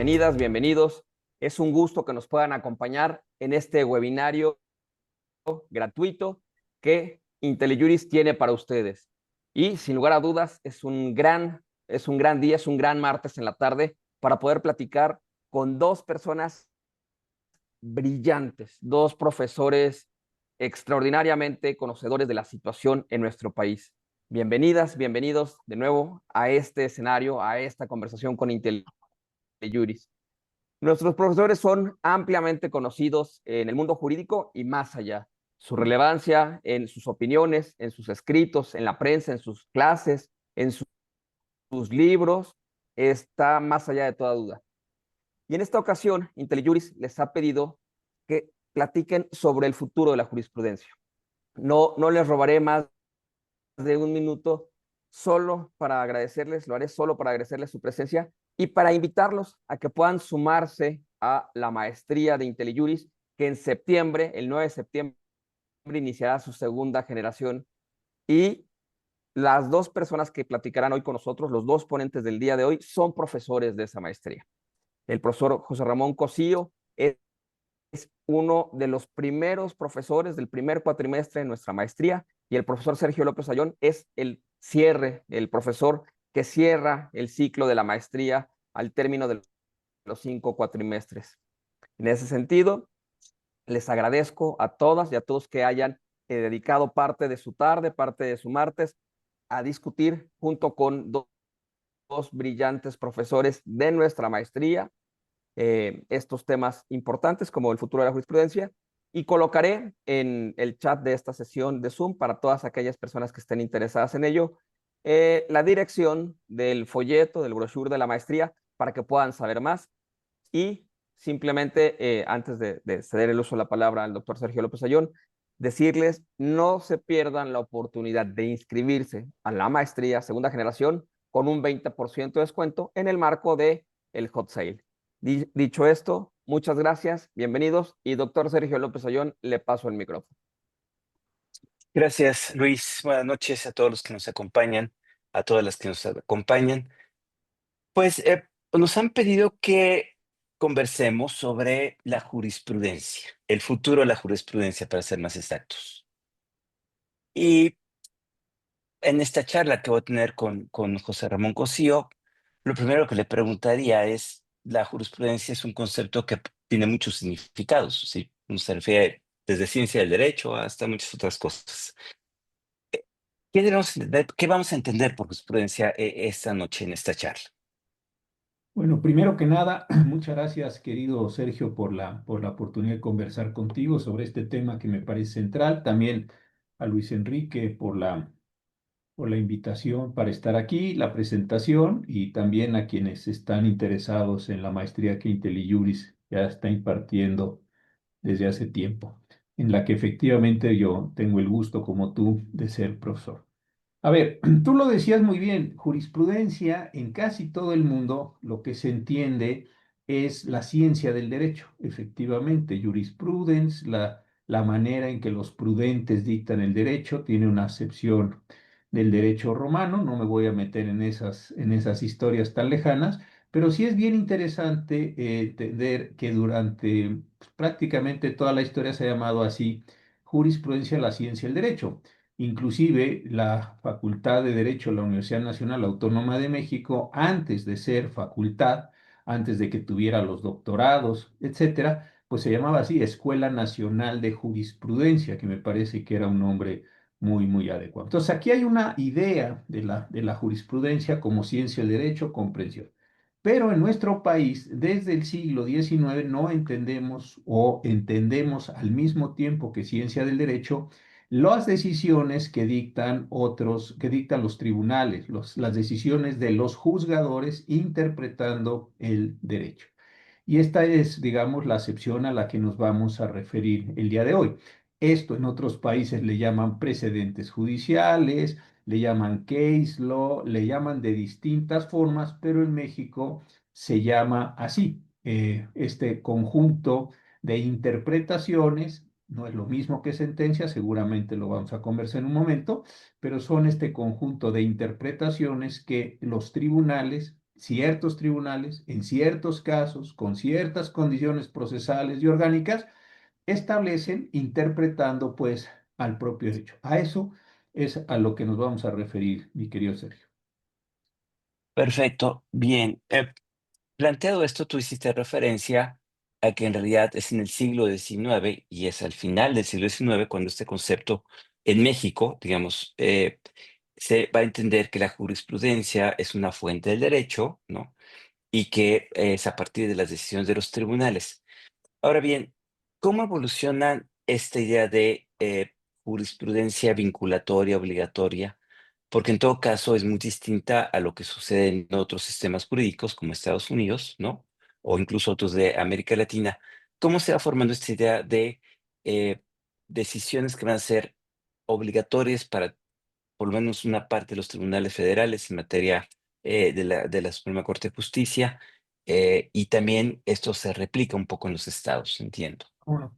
bienvenidas, bienvenidos. Es un gusto que nos puedan acompañar en este webinario gratuito que IntelliJuris tiene para ustedes. Y sin lugar a dudas, es un gran día, es un gran martes en la tarde para poder platicar con dos personas brillantes, dos profesores extraordinariamente conocedores de la situación en nuestro país. Bienvenidas, bienvenidos de nuevo a este escenario, a esta conversación con IntelliJuris. Nuestros profesores son ampliamente conocidos en el mundo jurídico y más allá. Su relevancia en sus opiniones, en sus escritos, en la prensa, en sus clases, en sus libros, está más allá de toda duda. Y en esta ocasión, IntelliJuris les ha pedido que platiquen sobre el futuro de la jurisprudencia. No les robaré más de un minuto solo para agradecerles, lo haré solo para agradecerles su presencia y para invitarlos a que puedan sumarse a la maestría de IntelliJuris, que en septiembre, el 9 de septiembre, iniciará su segunda generación. Y las dos personas que platicarán hoy con nosotros, los dos ponentes del día de hoy, son profesores de esa maestría. El profesor José Ramón Cosío es uno de los primeros profesores del primer cuatrimestre de nuestra maestría, y el profesor Sergio López Ayón es el profesor que cierra el ciclo de la maestría al término de los 5 cuatrimestres. En ese sentido, les agradezco a todas y a todos que hayan dedicado parte de su tarde, parte de su martes, a discutir junto con dos brillantes profesores de nuestra maestría estos temas importantes como el futuro de la jurisprudencia, y colocaré en el chat de esta sesión de Zoom para todas aquellas personas que estén interesadas en ello la dirección del folleto, del brochure de la maestría para que puedan saber más. Y simplemente, antes de ceder el uso de la palabra al doctor Sergio López Ayón, decirles no se pierdan la oportunidad de inscribirse a la maestría segunda generación con un 20% de descuento en el marco de el hot sale. Dicho esto, muchas gracias, bienvenidos, y doctor Sergio López Ayón, le paso el micrófono. Gracias, Luis. Buenas noches a todos los que nos acompañan, a todas las que nos acompañan. Pues nos han pedido que conversemos sobre la jurisprudencia, el futuro de la jurisprudencia, para ser más exactos. Y en esta charla que voy a tener con José Ramón Cosío, lo primero que le preguntaría es, la jurisprudencia es un concepto que tiene muchos significados, ¿sí? Uno se refiere desde ciencia del derecho hasta muchas otras cosas. ¿Qué debemos entender? ¿Qué vamos a entender por jurisprudencia esta noche en esta charla? Bueno, primero que nada, muchas gracias, querido Sergio, por la oportunidad de conversar contigo sobre este tema que me parece central. También a Luis Enrique por la invitación para estar aquí, la presentación, y también a quienes están interesados en la maestría que IntelliJuris ya está impartiendo desde hace tiempo, en la que efectivamente yo tengo el gusto, como tú, de ser profesor. A ver, tú lo decías muy bien, jurisprudencia en casi todo el mundo lo que se entiende es la ciencia del derecho, efectivamente, jurisprudence, la manera en que los prudentes dictan el derecho, tiene una acepción del derecho romano, no me voy a meter en esas historias tan lejanas, pero sí es bien interesante entender que durante prácticamente toda la historia se ha llamado así jurisprudencia, la ciencia del derecho. Inclusive la Facultad de Derecho de la Universidad Nacional Autónoma de México, antes de ser facultad, antes de que tuviera los doctorados, etcétera, pues se llamaba así, Escuela Nacional de Jurisprudencia, que me parece que era un nombre muy adecuado. Entonces, aquí hay una idea de la jurisprudencia como ciencia del derecho, comprensión. Pero en nuestro país, desde el siglo XIX, no entendemos o entendemos al mismo tiempo que ciencia del derecho las decisiones que dictan que dictan los tribunales, las decisiones de los juzgadores interpretando el derecho. Y esta es, digamos, la acepción a la que nos vamos a referir el día de hoy. Esto en otros países le llaman precedentes judiciales, le llaman case law, le llaman de distintas formas, pero en México se llama así. Este conjunto de interpretaciones no es lo mismo que sentencia, seguramente lo vamos a conversar en un momento, pero son este conjunto de interpretaciones que los tribunales ciertos tribunales, en ciertos casos, con ciertas condiciones procesales y orgánicas, establecen interpretando pues al propio derecho. A eso es a lo que nos vamos a referir, mi querido Sergio. Perfecto, bien. Planteado esto, tú hiciste referencia a que en realidad es en el siglo XIX y es al final del siglo XIX cuando este concepto en México, digamos, se va a entender que la jurisprudencia es una fuente del derecho, ¿no? Y que es a partir de las decisiones de los tribunales. Ahora bien, ¿cómo evoluciona esta idea de jurisprudencia vinculatoria, obligatoria? Porque en todo caso es muy distinta a lo que sucede en otros sistemas jurídicos como Estados Unidos, ¿no? O incluso otros de América Latina. ¿Cómo se va formando esta idea de eh, decisiones que van a ser obligatorias para por lo menos una parte de los tribunales federales en materia de la Suprema Corte de Justicia? Y también esto se replica un poco en los estados, entiendo. Bueno,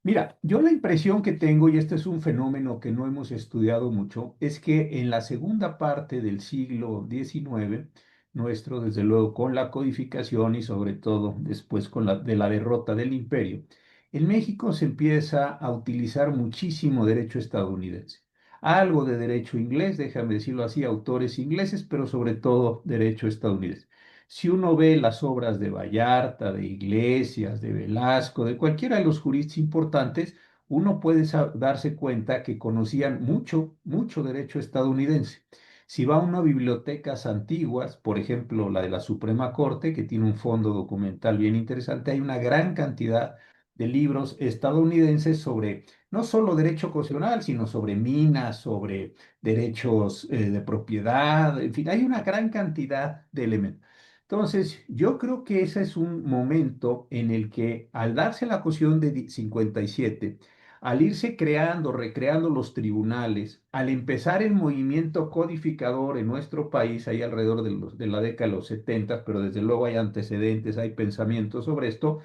mira, yo la impresión que tengo, y este es un fenómeno que no hemos estudiado mucho, es que en la segunda parte del siglo XIX, nuestro, desde luego, con la codificación y sobre todo después con de la derrota del imperio, en México se empieza a utilizar muchísimo derecho estadounidense. Algo de derecho inglés, déjame decirlo así, autores ingleses, pero sobre todo derecho estadounidense. Si uno ve las obras de Vallarta, de Iglesias, de Velasco, de cualquiera de los juristas importantes, uno puede darse cuenta que conocían mucho, mucho derecho estadounidense. Si va a una bibliotecas antiguas, por ejemplo, la de la Suprema Corte, que tiene un fondo documental bien interesante, hay una gran cantidad de libros estadounidenses sobre no solo derecho constitucional, sino sobre minas, sobre derechos de propiedad, en fin, hay una gran cantidad de elementos. Entonces, yo creo que ese es un momento en el que al darse la Constitución de 57, al irse creando, recreando los tribunales, al empezar el movimiento codificador en nuestro país, ahí alrededor de la década de los 70, pero desde luego hay antecedentes, hay pensamientos sobre esto,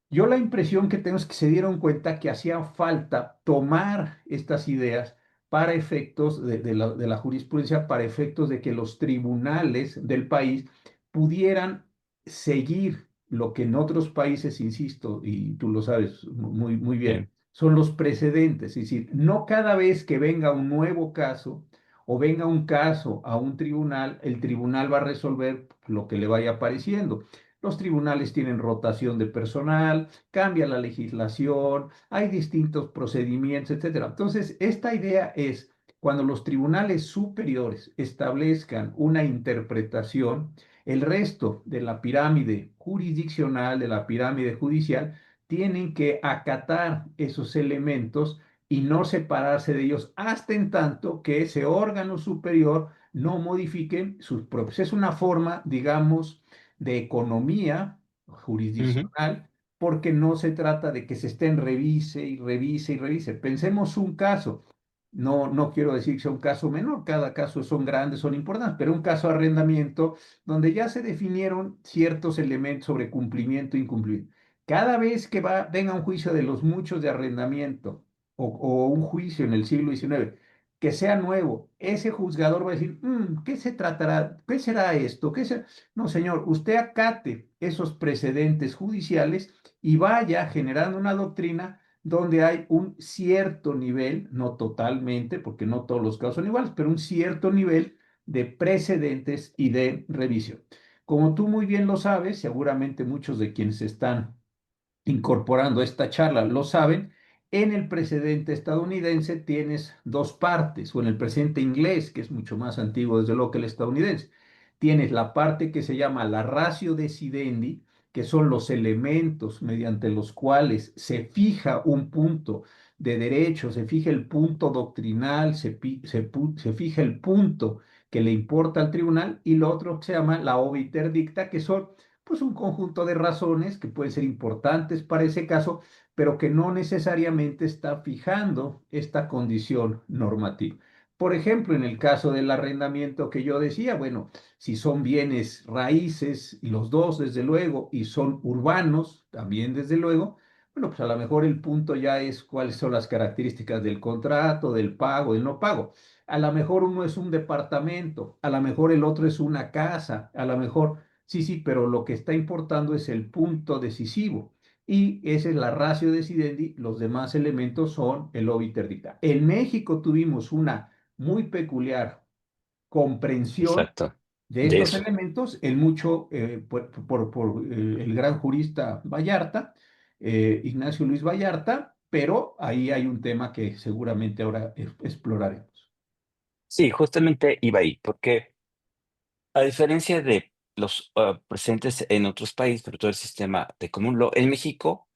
yo la impresión que tengo es que se dieron cuenta que hacía falta tomar estas ideas para efectos de la jurisprudencia, para efectos de que los tribunales del país pudieran seguir lo que en otros países, insisto, y tú lo sabes muy, muy bien, Sí. son los precedentes. Es decir, no cada vez que venga un nuevo caso o venga un caso a un tribunal, el tribunal va a resolver lo que le vaya apareciendo. Los tribunales tienen rotación de personal, cambia la legislación, hay distintos procedimientos, etcétera. Entonces, esta idea es cuando los tribunales superiores establezcan una interpretación, el resto de la pirámide jurisdiccional, de la pirámide judicial, tienen que acatar esos elementos y no separarse de ellos hasta en tanto que ese órgano superior no modifique sus propios. Es una forma, digamos, de economía Ujú, jurisdiccional, porque no se trata de que se estén revise y revise y revise. Pensemos un caso, no quiero decir que sea un caso menor, cada caso son grandes, son importantes, pero un caso de arrendamiento donde ya se definieron ciertos elementos sobre cumplimiento e incumplimiento. Cada vez que venga un juicio de los muchos de arrendamiento o un juicio en el siglo XIX que sea nuevo, ese juzgador va a decir, ¿qué se tratará? ¿Qué será esto? ¿Qué será? No, señor, usted acate esos precedentes judiciales y vaya generando una doctrina donde hay un cierto nivel, no totalmente, porque no todos los casos son iguales, pero un cierto nivel de precedentes y de revisión. Como tú muy bien lo sabes, seguramente muchos de quienes están incorporando esta charla lo saben, en el precedente estadounidense tienes dos partes, o en el precedente inglés, que es mucho más antiguo desde luego que el estadounidense. Tienes la parte que se llama la ratio decidendi, que son los elementos mediante los cuales se fija un punto de derecho, se fija el punto doctrinal, se fija el punto que le importa al tribunal, y lo otro que se llama la obiter dicta, que son pues un conjunto de razones que pueden ser importantes para ese caso, pero que no necesariamente está fijando esta condición normativa. Por ejemplo, en el caso del arrendamiento que yo decía, bueno, si son bienes raíces, y los dos desde luego, y son urbanos también desde luego, bueno, pues a lo mejor el punto ya es cuáles son las características del contrato, del pago, del no pago. A lo mejor uno es un departamento, a lo mejor el otro es una casa, a lo mejor, sí, sí, pero lo que está importando es el punto decisivo. Y esa es la ratio decidendi, los demás elementos son el obiter dicta. En México tuvimos una muy peculiar comprensión Exacto. de De estos eso. elementos, el mucho por el gran jurista Vallarta, Ignacio Luis Vallarta, pero ahí hay un tema que seguramente ahora exploraremos. Sí, justamente iba ahí, porque a diferencia de los presentes en otros países, pero todo el sistema de common law, en México,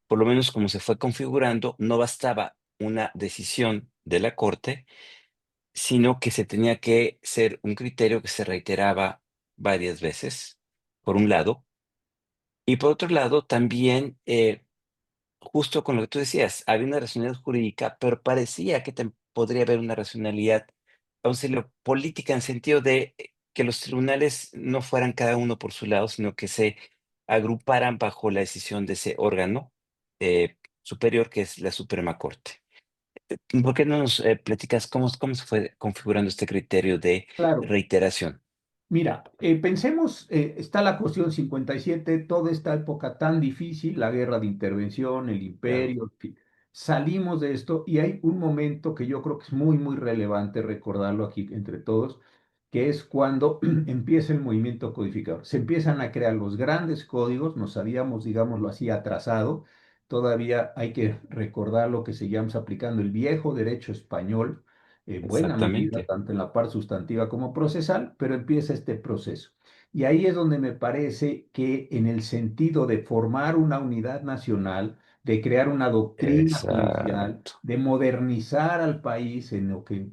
por lo menos como se fue configurando, no bastaba una decisión de la Corte, sino que se tenía que ser un criterio que se reiteraba varias veces, por un lado, y por otro lado, también, justo con lo que tú decías, había una racionalidad jurídica, pero parecía que podría haber una racionalidad, vamos a decirlo, política, en sentido de que los tribunales no fueran cada uno por su lado, sino que se agruparan bajo la decisión de ese órgano superior que es la Suprema Corte. ¿Por qué no nos platicas cómo se fue configurando este criterio de Claro. reiteración? Mira, pensemos, está la cuestión 57, toda esta época tan difícil, la guerra de intervención, el Claro. imperio, en fin. Salimos de esto y hay un momento que yo creo que es muy, muy relevante recordarlo aquí entre todos, que es cuando empieza el movimiento codificador. Se empiezan a crear los grandes códigos, nos habíamos, digámoslo así, atrasado. Todavía hay que recordar lo que seguíamos aplicando el viejo derecho español en buena medida, Exactamente. tanto en la parte sustantiva como procesal, pero empieza este proceso. Y ahí es donde me parece que en el sentido de formar una unidad nacional, de crear una doctrina judicial, Exacto. de modernizar al país en lo que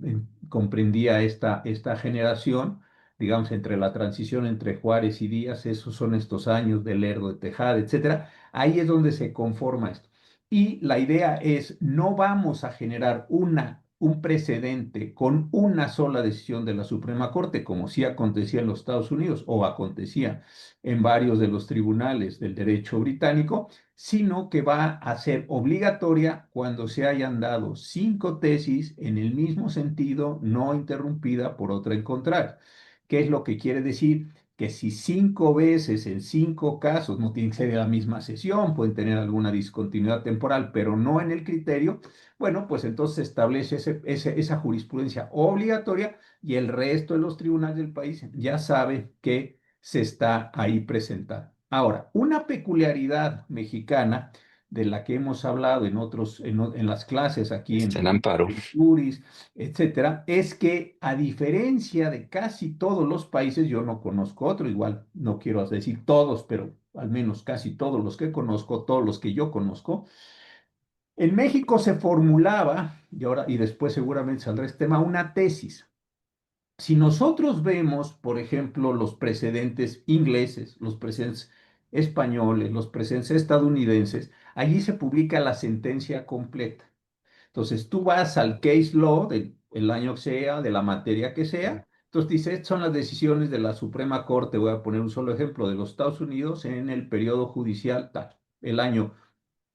comprendía esta generación, digamos, entre la transición entre Juárez y Díaz, esos son estos años de Lerdo, de Tejada, etcétera, ahí es donde se conforma esto. Y la idea es, no vamos a generar un precedente con una sola decisión de la Suprema Corte, como sí acontecía en los Estados Unidos o acontecía en varios de los tribunales del derecho británico, sino que va a ser obligatoria cuando se hayan dado 5 tesis en el mismo sentido, no interrumpida por otra en contrario. ¿Qué es lo que quiere decir? Que si 5 veces en 5 casos, no tiene que ser en la misma sesión, pueden tener alguna discontinuidad temporal, pero no en el criterio, bueno, pues entonces se establece esa jurisprudencia obligatoria y el resto de los tribunales del país ya sabe que se está ahí presentando. Ahora, una peculiaridad mexicana de la que hemos hablado en las clases aquí Está en amparo. en Juris, etcétera, es que a diferencia de casi todos los países, yo no conozco otro, igual no quiero decir todos, pero al menos casi todos los que conozco, todos los que yo conozco, en México se formulaba, y después seguramente saldrá este tema, una tesis. Si nosotros vemos, por ejemplo, los precedentes ingleses, los precedentes españoles, los precedentes estadounidenses, allí se publica la sentencia completa. Entonces tú vas al case law del año que sea, de la materia que sea. Entonces dice, estas son las decisiones de la Suprema Corte. Voy a poner un solo ejemplo de los Estados Unidos en el periodo judicial tal, el año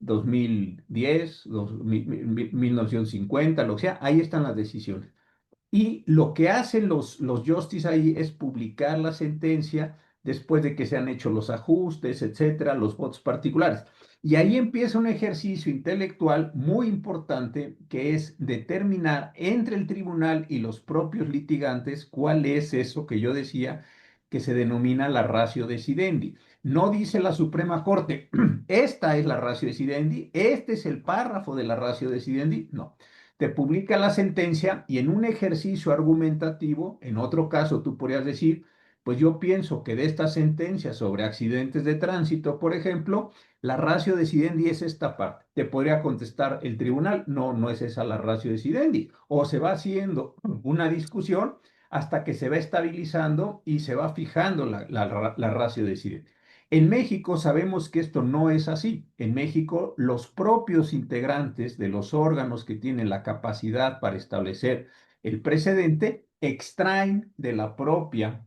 2010, 1950, lo que sea. Ahí están las decisiones. Y lo que hacen los justice ahí es publicar la sentencia después de que se han hecho los ajustes, etcétera, los votos particulares. Y ahí empieza un ejercicio intelectual muy importante que es determinar entre el tribunal y los propios litigantes cuál es eso que yo decía que se denomina la ratio decidendi. No dice la Suprema Corte, esta es la ratio decidendi, este es el párrafo de la ratio decidendi, no, te publica la sentencia y en un ejercicio argumentativo, en otro caso tú podrías decir, pues yo pienso que de esta sentencia sobre accidentes de tránsito, por ejemplo, la ratio decidendi es esta parte. Te podría contestar el tribunal, no, no es esa la ratio decidendi. O se va haciendo una discusión hasta que se va estabilizando y se va fijando la ratio decidendi. En México sabemos que esto no es así. En México, los propios integrantes de los órganos que tienen la capacidad para establecer el precedente extraen de la propia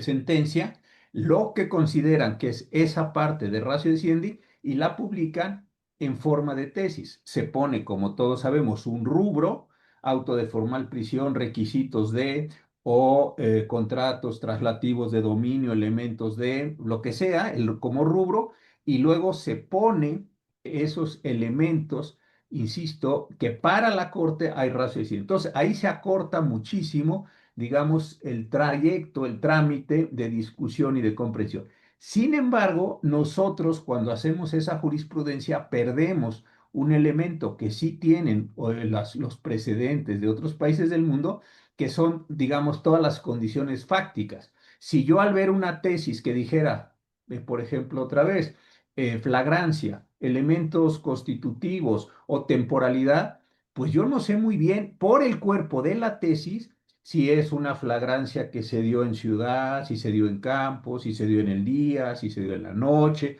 sentencia lo que consideran que es esa parte de ratio decidendi y la publican en forma de tesis. Se pone, como todos sabemos, un rubro auto de formal prisión, requisitos de, o contratos traslativos de dominio, elementos de, lo que sea, como rubro, y luego se pone esos elementos, insisto, que para la Corte hay raciocinio. Entonces, ahí se acorta muchísimo, digamos, el trayecto, el trámite de discusión y de comprensión. Sin embargo, nosotros cuando hacemos esa jurisprudencia perdemos un elemento que sí tienen los precedentes de otros países del mundo, que son, digamos, todas las condiciones fácticas. Si yo al ver una tesis que dijera, por ejemplo, otra vez, flagrancia, elementos constitutivos o temporalidad, pues yo no sé muy bien por el cuerpo de la tesis si es una flagrancia que se dio en ciudad, si se dio en campo, si se dio en el día, si se dio en la noche,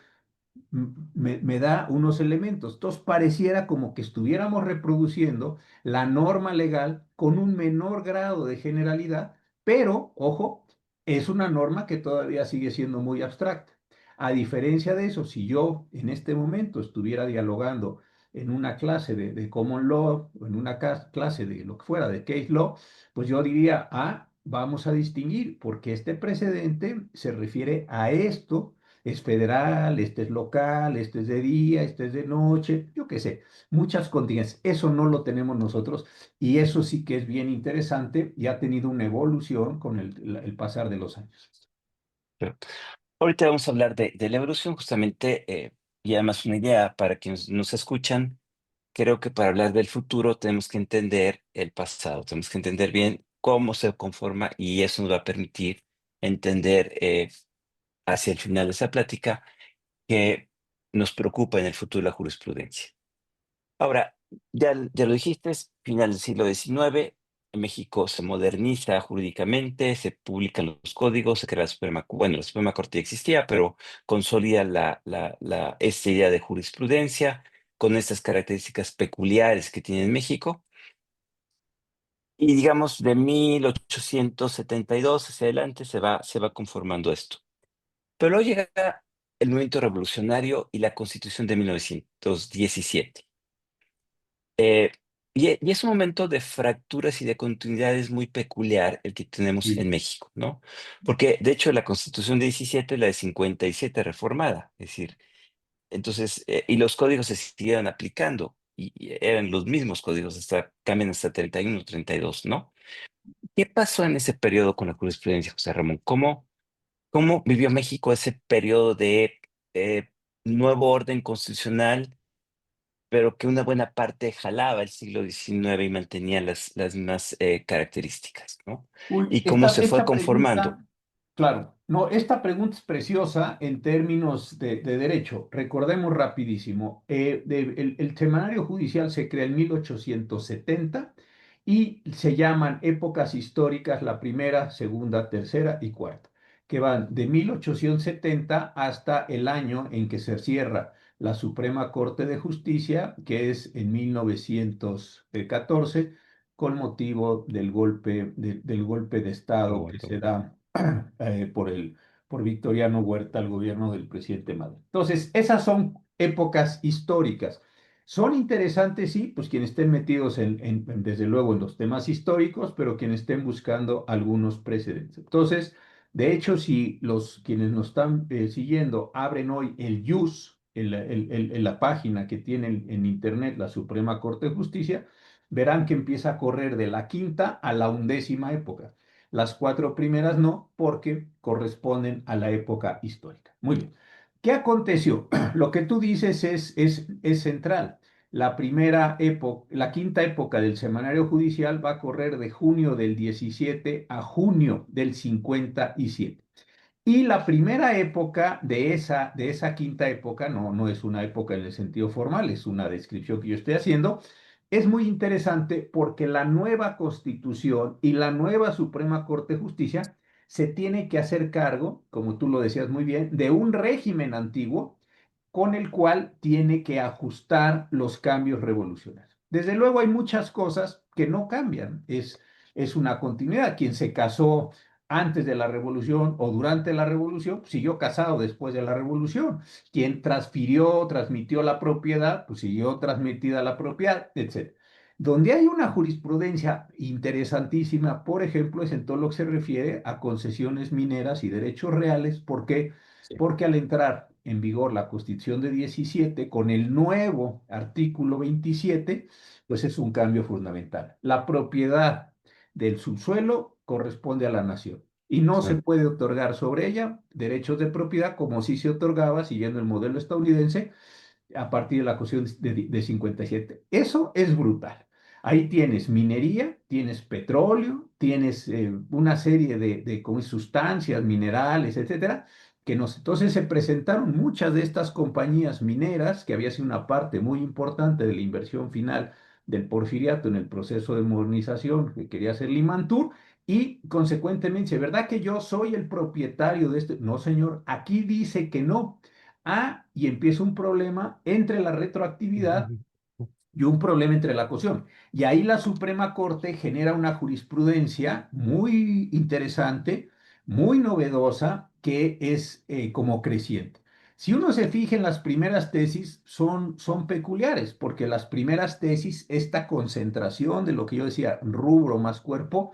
me da unos elementos. Entonces pareciera como que estuviéramos reproduciendo la norma legal con un menor grado de generalidad, pero, ojo, es una norma que todavía sigue siendo muy abstracta. A diferencia de eso, si yo en este momento estuviera dialogando en una clase de Common Law o en una clase de lo que fuera, de Case Law, pues yo diría, ah, vamos a distinguir, porque este precedente se refiere a esto, es federal, este es local, este es de día, este es de noche, yo qué sé, muchas contingencias. Eso no lo tenemos nosotros y eso sí que es bien interesante y ha tenido una evolución con el pasar de los años. Pero ahorita vamos a hablar de la evolución justamente, y además una idea para quienes nos escuchan. Creo que para hablar del futuro tenemos que entender el pasado, tenemos que entender bien cómo se conforma y eso nos va a permitir entender hacia el final de esa plática que nos preocupa en el futuro la jurisprudencia. Ahora, ya lo dijiste, es final del siglo XIX, en México se moderniza jurídicamente, se publican los códigos, se crea la Suprema, bueno, la Suprema Corte ya existía, pero consolida esta idea de jurisprudencia con estas características peculiares que tiene México. Y digamos, de 1872 hacia adelante se va conformando esto. Pero luego llega el movimiento revolucionario y la Constitución de 1917. Eh, y es un momento de fracturas y de continuidades muy peculiar el que tenemos en Sí. México, ¿no? Porque de hecho la Constitución de 17 es la de 57 reformada, es decir, entonces, y los códigos se siguieron aplicando y eran los mismos códigos, cambian hasta 31, 32, ¿no? ¿Qué pasó en ese periodo con la jurisprudencia, José Ramón? ¿Cómo vivió México ese periodo de eh, nuevo orden constitucional, pero que una buena parte jalaba el siglo XIX y mantenía las mismas características, ¿no? Uy, Y cómo se fue esta conformando. pregunta, claro, no, esta pregunta es preciosa en términos de derecho. Recordemos rapidísimo, el semanario judicial se crea en 1870 y se llaman épocas históricas la primera, segunda, tercera y cuarta, que van de 1870 hasta el año en que se cierra la Suprema Corte de Justicia, que es en 1914 con motivo del golpe de Estado que se da por Victoriano Huerta al gobierno del presidente Madero. Entonces, esas son épocas históricas. Son interesantes, sí, pues quienes estén metidos desde luego en los temas históricos, pero quienes estén buscando algunos precedentes. Entonces, de hecho, si quienes nos están siguiendo abren hoy el JUS, la página que tiene en Internet la Suprema Corte de Justicia, verán que empieza a correr de la quinta a la 11ª época. Las cuatro primeras no, porque corresponden a la época histórica. Muy bien. ¿Qué aconteció? Lo que tú dices es central. La quinta época del semanario judicial va a correr de junio del 17 a junio del 57. Y la primera época de esa quinta época, no es una época en el sentido formal, es una descripción que yo estoy haciendo, es muy interesante porque la nueva Constitución y la nueva Suprema Corte de Justicia se tiene que hacer cargo, como tú lo decías muy bien, de un régimen antiguo con el cual tiene que ajustar los cambios revolucionarios. Desde luego hay muchas cosas que no cambian, es una continuidad. Quien se casó antes de la revolución o durante la revolución, pues, siguió casado después de la revolución. Quien transmitió la propiedad, pues siguió transmitida la propiedad, etc. Donde hay una jurisprudencia interesantísima, por ejemplo, es en todo lo que se refiere a concesiones mineras y derechos reales. ¿Por qué? Sí. Porque al entrar en vigor la Constitución de 17 con el nuevo artículo 27, pues es un cambio fundamental. La propiedad del subsuelo corresponde a la nación y no se Sí. puede otorgar sobre ella derechos de propiedad como si se otorgaba, siguiendo el modelo estadounidense, a partir de la Constitución de 57. Eso es brutal. Ahí tienes minería, tienes petróleo, tienes una serie de como sustancias, minerales, etcétera, que nos, entonces se presentaron muchas de estas compañías mineras, que había sido una parte muy importante de la inversión final del Porfiriato en el proceso de modernización que quería hacer Limantur, y consecuentemente, ¿verdad que yo soy el propietario de este? No, señor, aquí dice que no. Y empieza un problema entre la retroactividad y un problema entre la caución. Y ahí la Suprema Corte genera una jurisprudencia muy interesante, muy novedosa, que es como creciente. Si uno se fija en las primeras tesis, son peculiares, porque las primeras tesis, esta concentración de lo que yo decía, rubro más cuerpo,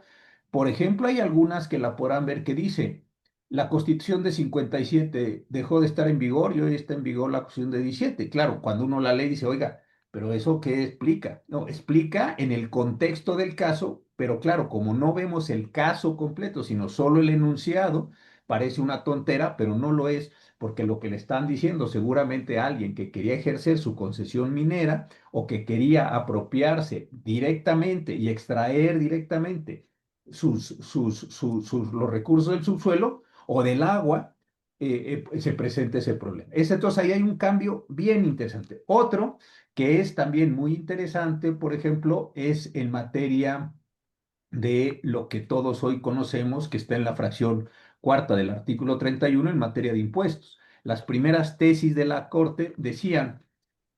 por ejemplo, hay algunas que la podrán ver que dice, la Constitución de 57 dejó de estar en vigor y hoy está en vigor la Constitución de 17. Claro, cuando uno la lee dice, oiga, pero ¿eso qué explica? No, explica en el contexto del caso, pero claro, como no vemos el caso completo, sino solo el enunciado, parece una tontera, pero no lo es, porque lo que le están diciendo seguramente a alguien que quería ejercer su concesión minera o que quería apropiarse directamente y extraer directamente los recursos del subsuelo o del agua, se presenta ese problema. Entonces ahí hay un cambio bien interesante. Otro que es también muy interesante, por ejemplo, es en materia de lo que todos hoy conocemos, que está en la fracción cuarta del artículo 31 en materia de impuestos. Las primeras tesis de la Corte decían,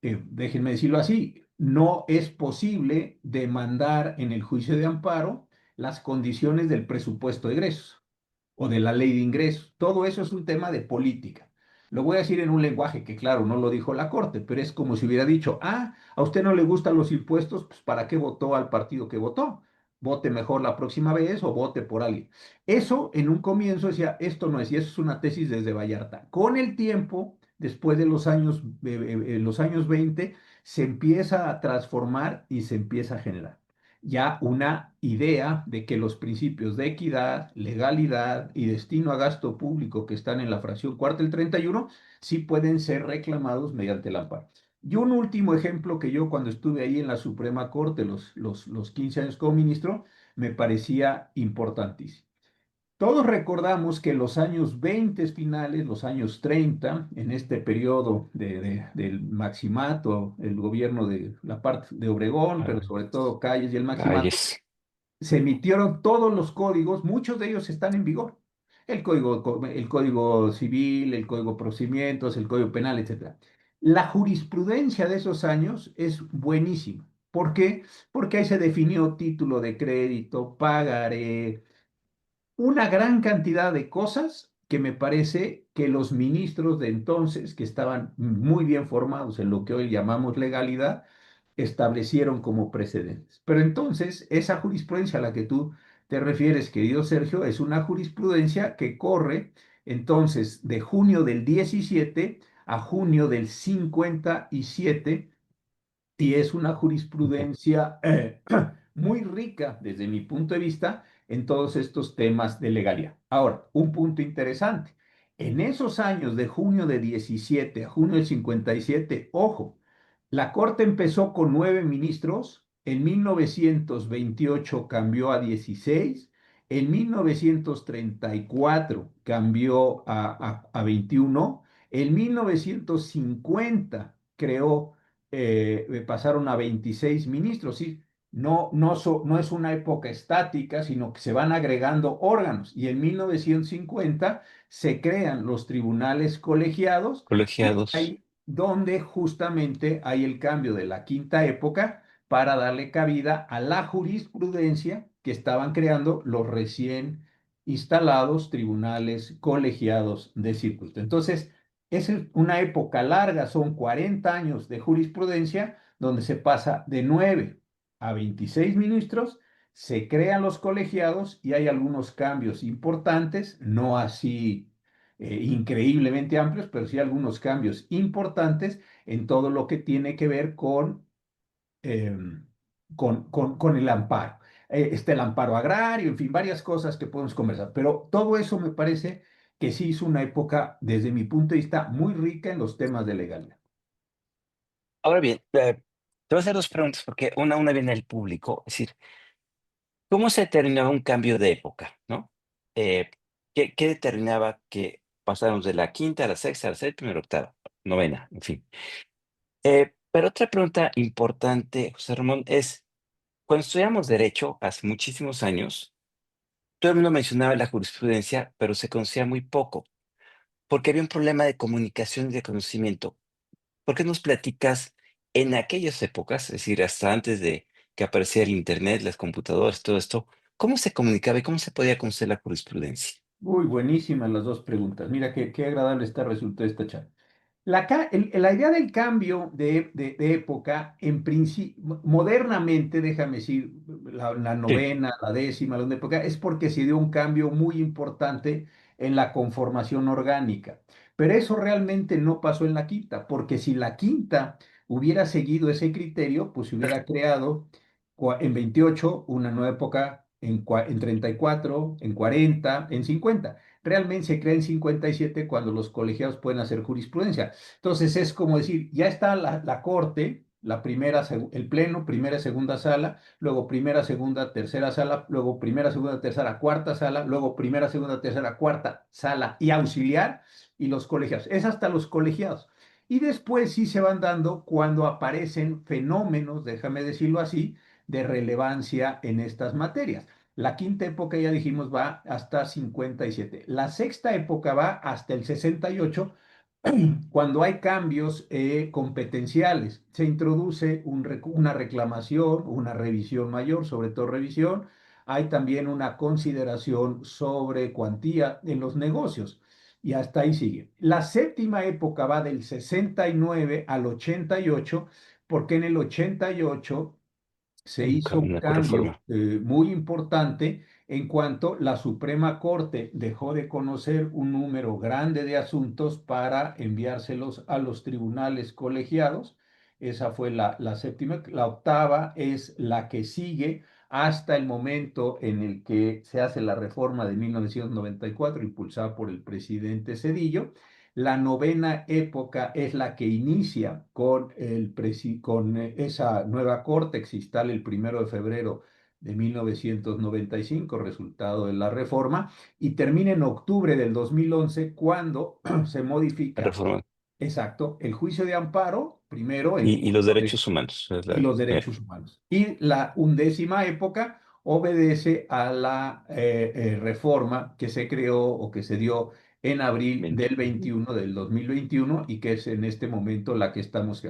déjenme decirlo así, no es posible demandar en el juicio de amparo las condiciones del presupuesto de egresos o de la ley de ingresos. Todo eso es un tema de política. Lo voy a decir en un lenguaje que, claro, no lo dijo la Corte, pero es como si hubiera dicho, a usted no le gustan los impuestos, pues ¿para qué votó al partido que votó? Vote mejor la próxima vez o vote por alguien. Eso en un comienzo decía, esto no es, y eso es una tesis desde Vallarta. Con el tiempo, después de los años 20, se empieza a transformar y se empieza a generar ya una idea de que los principios de equidad, legalidad y destino a gasto público que están en la fracción cuarta del 31 sí pueden ser reclamados mediante el amparo. Y un último ejemplo que yo cuando estuve ahí en la Suprema Corte los 15 años como ministro, me parecía importantísimo. Todos recordamos que los años 20 finales, los años 30, en este periodo del maximato, el gobierno de la parte de Obregón, pero Ah, sobre todo Calles y el maximato, calles. se emitieron todos los códigos, muchos de ellos están en vigor. El código civil, el código de procedimientos, el código penal, etcétera. La jurisprudencia de esos años es buenísima. ¿Por qué? Porque ahí se definió título de crédito, pagaré, una gran cantidad de cosas que me parece que los ministros de entonces, que estaban muy bien formados en lo que hoy llamamos legalidad, establecieron como precedentes. Pero entonces, esa jurisprudencia a la que tú te refieres, querido Sergio, es una jurisprudencia que corre entonces de junio del 17 a junio del 57 y es una jurisprudencia muy rica desde mi punto de vista en todos estos temas de legalidad. Ahora, un punto interesante. En esos años de junio de 17 a junio del 57, ojo, la Corte empezó con 9 ministros, en 1928 cambió a 16, en 1934 cambió a 21, en 1950 creó pasaron a 26 ministros, ¿sí? No es una época estática, sino que se van agregando órganos. Y en 1950 se crean los tribunales colegiados, Colegiados. ahí donde justamente hay el cambio de la quinta época para darle cabida a la jurisprudencia que estaban creando los recién instalados tribunales colegiados de circuito. Entonces, es una época larga, son 40 años de jurisprudencia donde se pasa de 9 a 26 ministros, se crean los colegiados y hay algunos cambios importantes, no así increíblemente amplios, pero sí algunos cambios importantes en todo lo que tiene que ver eh, con el amparo. Está el amparo agrario, en fin, varias cosas que podemos conversar, pero todo eso me parece que sí es una época, desde mi punto de vista, muy rica en los temas de legalidad. Ahora bien, te voy a hacer dos preguntas porque una viene del público. Es decir, ¿cómo se determinaba un cambio de época, no? ¿Qué determinaba que pasáramos de la quinta a la sexta, a la séptima, a la octava, novena, en fin? Pero otra pregunta importante, José Ramón, es, cuando estudiamos derecho hace muchísimos años, todo el mundo mencionaba la jurisprudencia, pero se conocía muy poco, porque había un problema de comunicación y de conocimiento. ¿Por qué nos platicas en aquellas épocas, es decir, hasta antes de que apareciera el Internet, las computadoras, todo esto, cómo se comunicaba y cómo se podía conocer la jurisprudencia? Uy, buenísimas las dos preguntas. Mira qué agradable está resultó esta charla. La idea del cambio de época, en principio, modernamente, déjame decir, la Sí, novena, la décima, la segunda época, es porque se dio un cambio muy importante en la conformación orgánica. Pero eso realmente no pasó en la quinta, porque si la quinta hubiera seguido ese criterio, pues se hubiera creado en 28 una nueva época, en 34, en 40, en 50. Realmente se crea en 57 cuando los colegiados pueden hacer jurisprudencia. Entonces es como decir, ya está la corte, la primera, el pleno, primera, segunda sala, luego primera, segunda, tercera sala, luego primera, segunda, tercera, cuarta sala, luego primera, segunda, tercera, cuarta sala y auxiliar y los colegiados. Es hasta los colegiados. Y después sí se van dando cuando aparecen fenómenos, déjame decirlo así, de relevancia en estas materias. La quinta época, ya dijimos, va hasta 57. La sexta época va hasta el 68, cuando hay cambios competenciales. Se introduce una reclamación, una revisión mayor, sobre todo revisión. Hay también una consideración sobre cuantía en los negocios. Y hasta ahí sigue. La séptima época va del 69 al 88, porque en el 88 se hizo un una cambio reforma. muy importante en cuanto la Suprema Corte dejó de conocer un número grande de asuntos para enviárselos a los tribunales colegiados. Esa fue la séptima. La octava es la que sigue hasta el momento en el que se hace la reforma de 1994, impulsada por el presidente Cedillo. La novena época es la que inicia con esa nueva corte que se instala el 1 de febrero de 1995, resultado de la reforma, y termina en octubre del 2011 cuando se La modifica, reforma. exacto, el juicio de amparo, primero en Y los punto de derechos humanos. Es y los derechos humanos. Y la undécima época obedece a la reforma que se creó o que se dio en abril del Ujú. 21 del 2021 y que es en este momento la que estamos.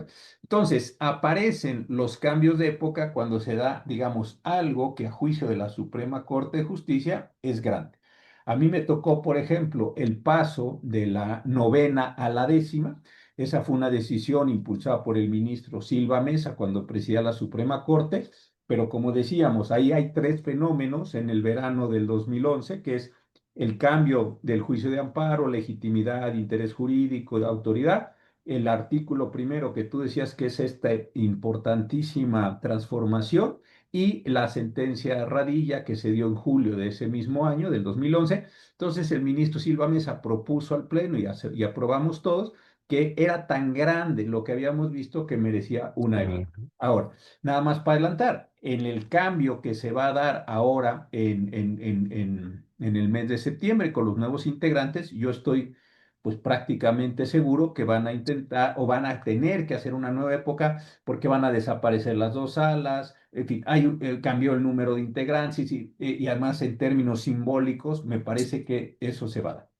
Entonces, aparecen los cambios de época cuando se da, digamos, algo que a juicio de la Suprema Corte de Justicia es grande. A mí me tocó, por ejemplo, el paso de la novena a la décima. Esa fue una decisión impulsada por el ministro Silva Mesa cuando presidía la Suprema Corte, pero como decíamos, ahí hay tres fenómenos en el verano del 2011, que es el cambio del juicio de amparo, legitimidad, interés jurídico, de autoridad. El artículo primero que tú decías que es esta importantísima transformación y la sentencia Radilla que se dio en julio de ese mismo año, del 2011. Entonces el ministro Silva Mesa propuso al Pleno y aprobamos todos que era tan grande lo que habíamos visto que merecía una época. Ujú. Ahora, nada más para adelantar, en el cambio que se va a dar ahora en el mes de septiembre con los nuevos integrantes, yo estoy pues prácticamente seguro que van a intentar o van a tener que hacer una nueva época porque van a desaparecer las dos salas, en fin, cambió el número de integrantes y además en términos simbólicos me parece que eso se va a dar.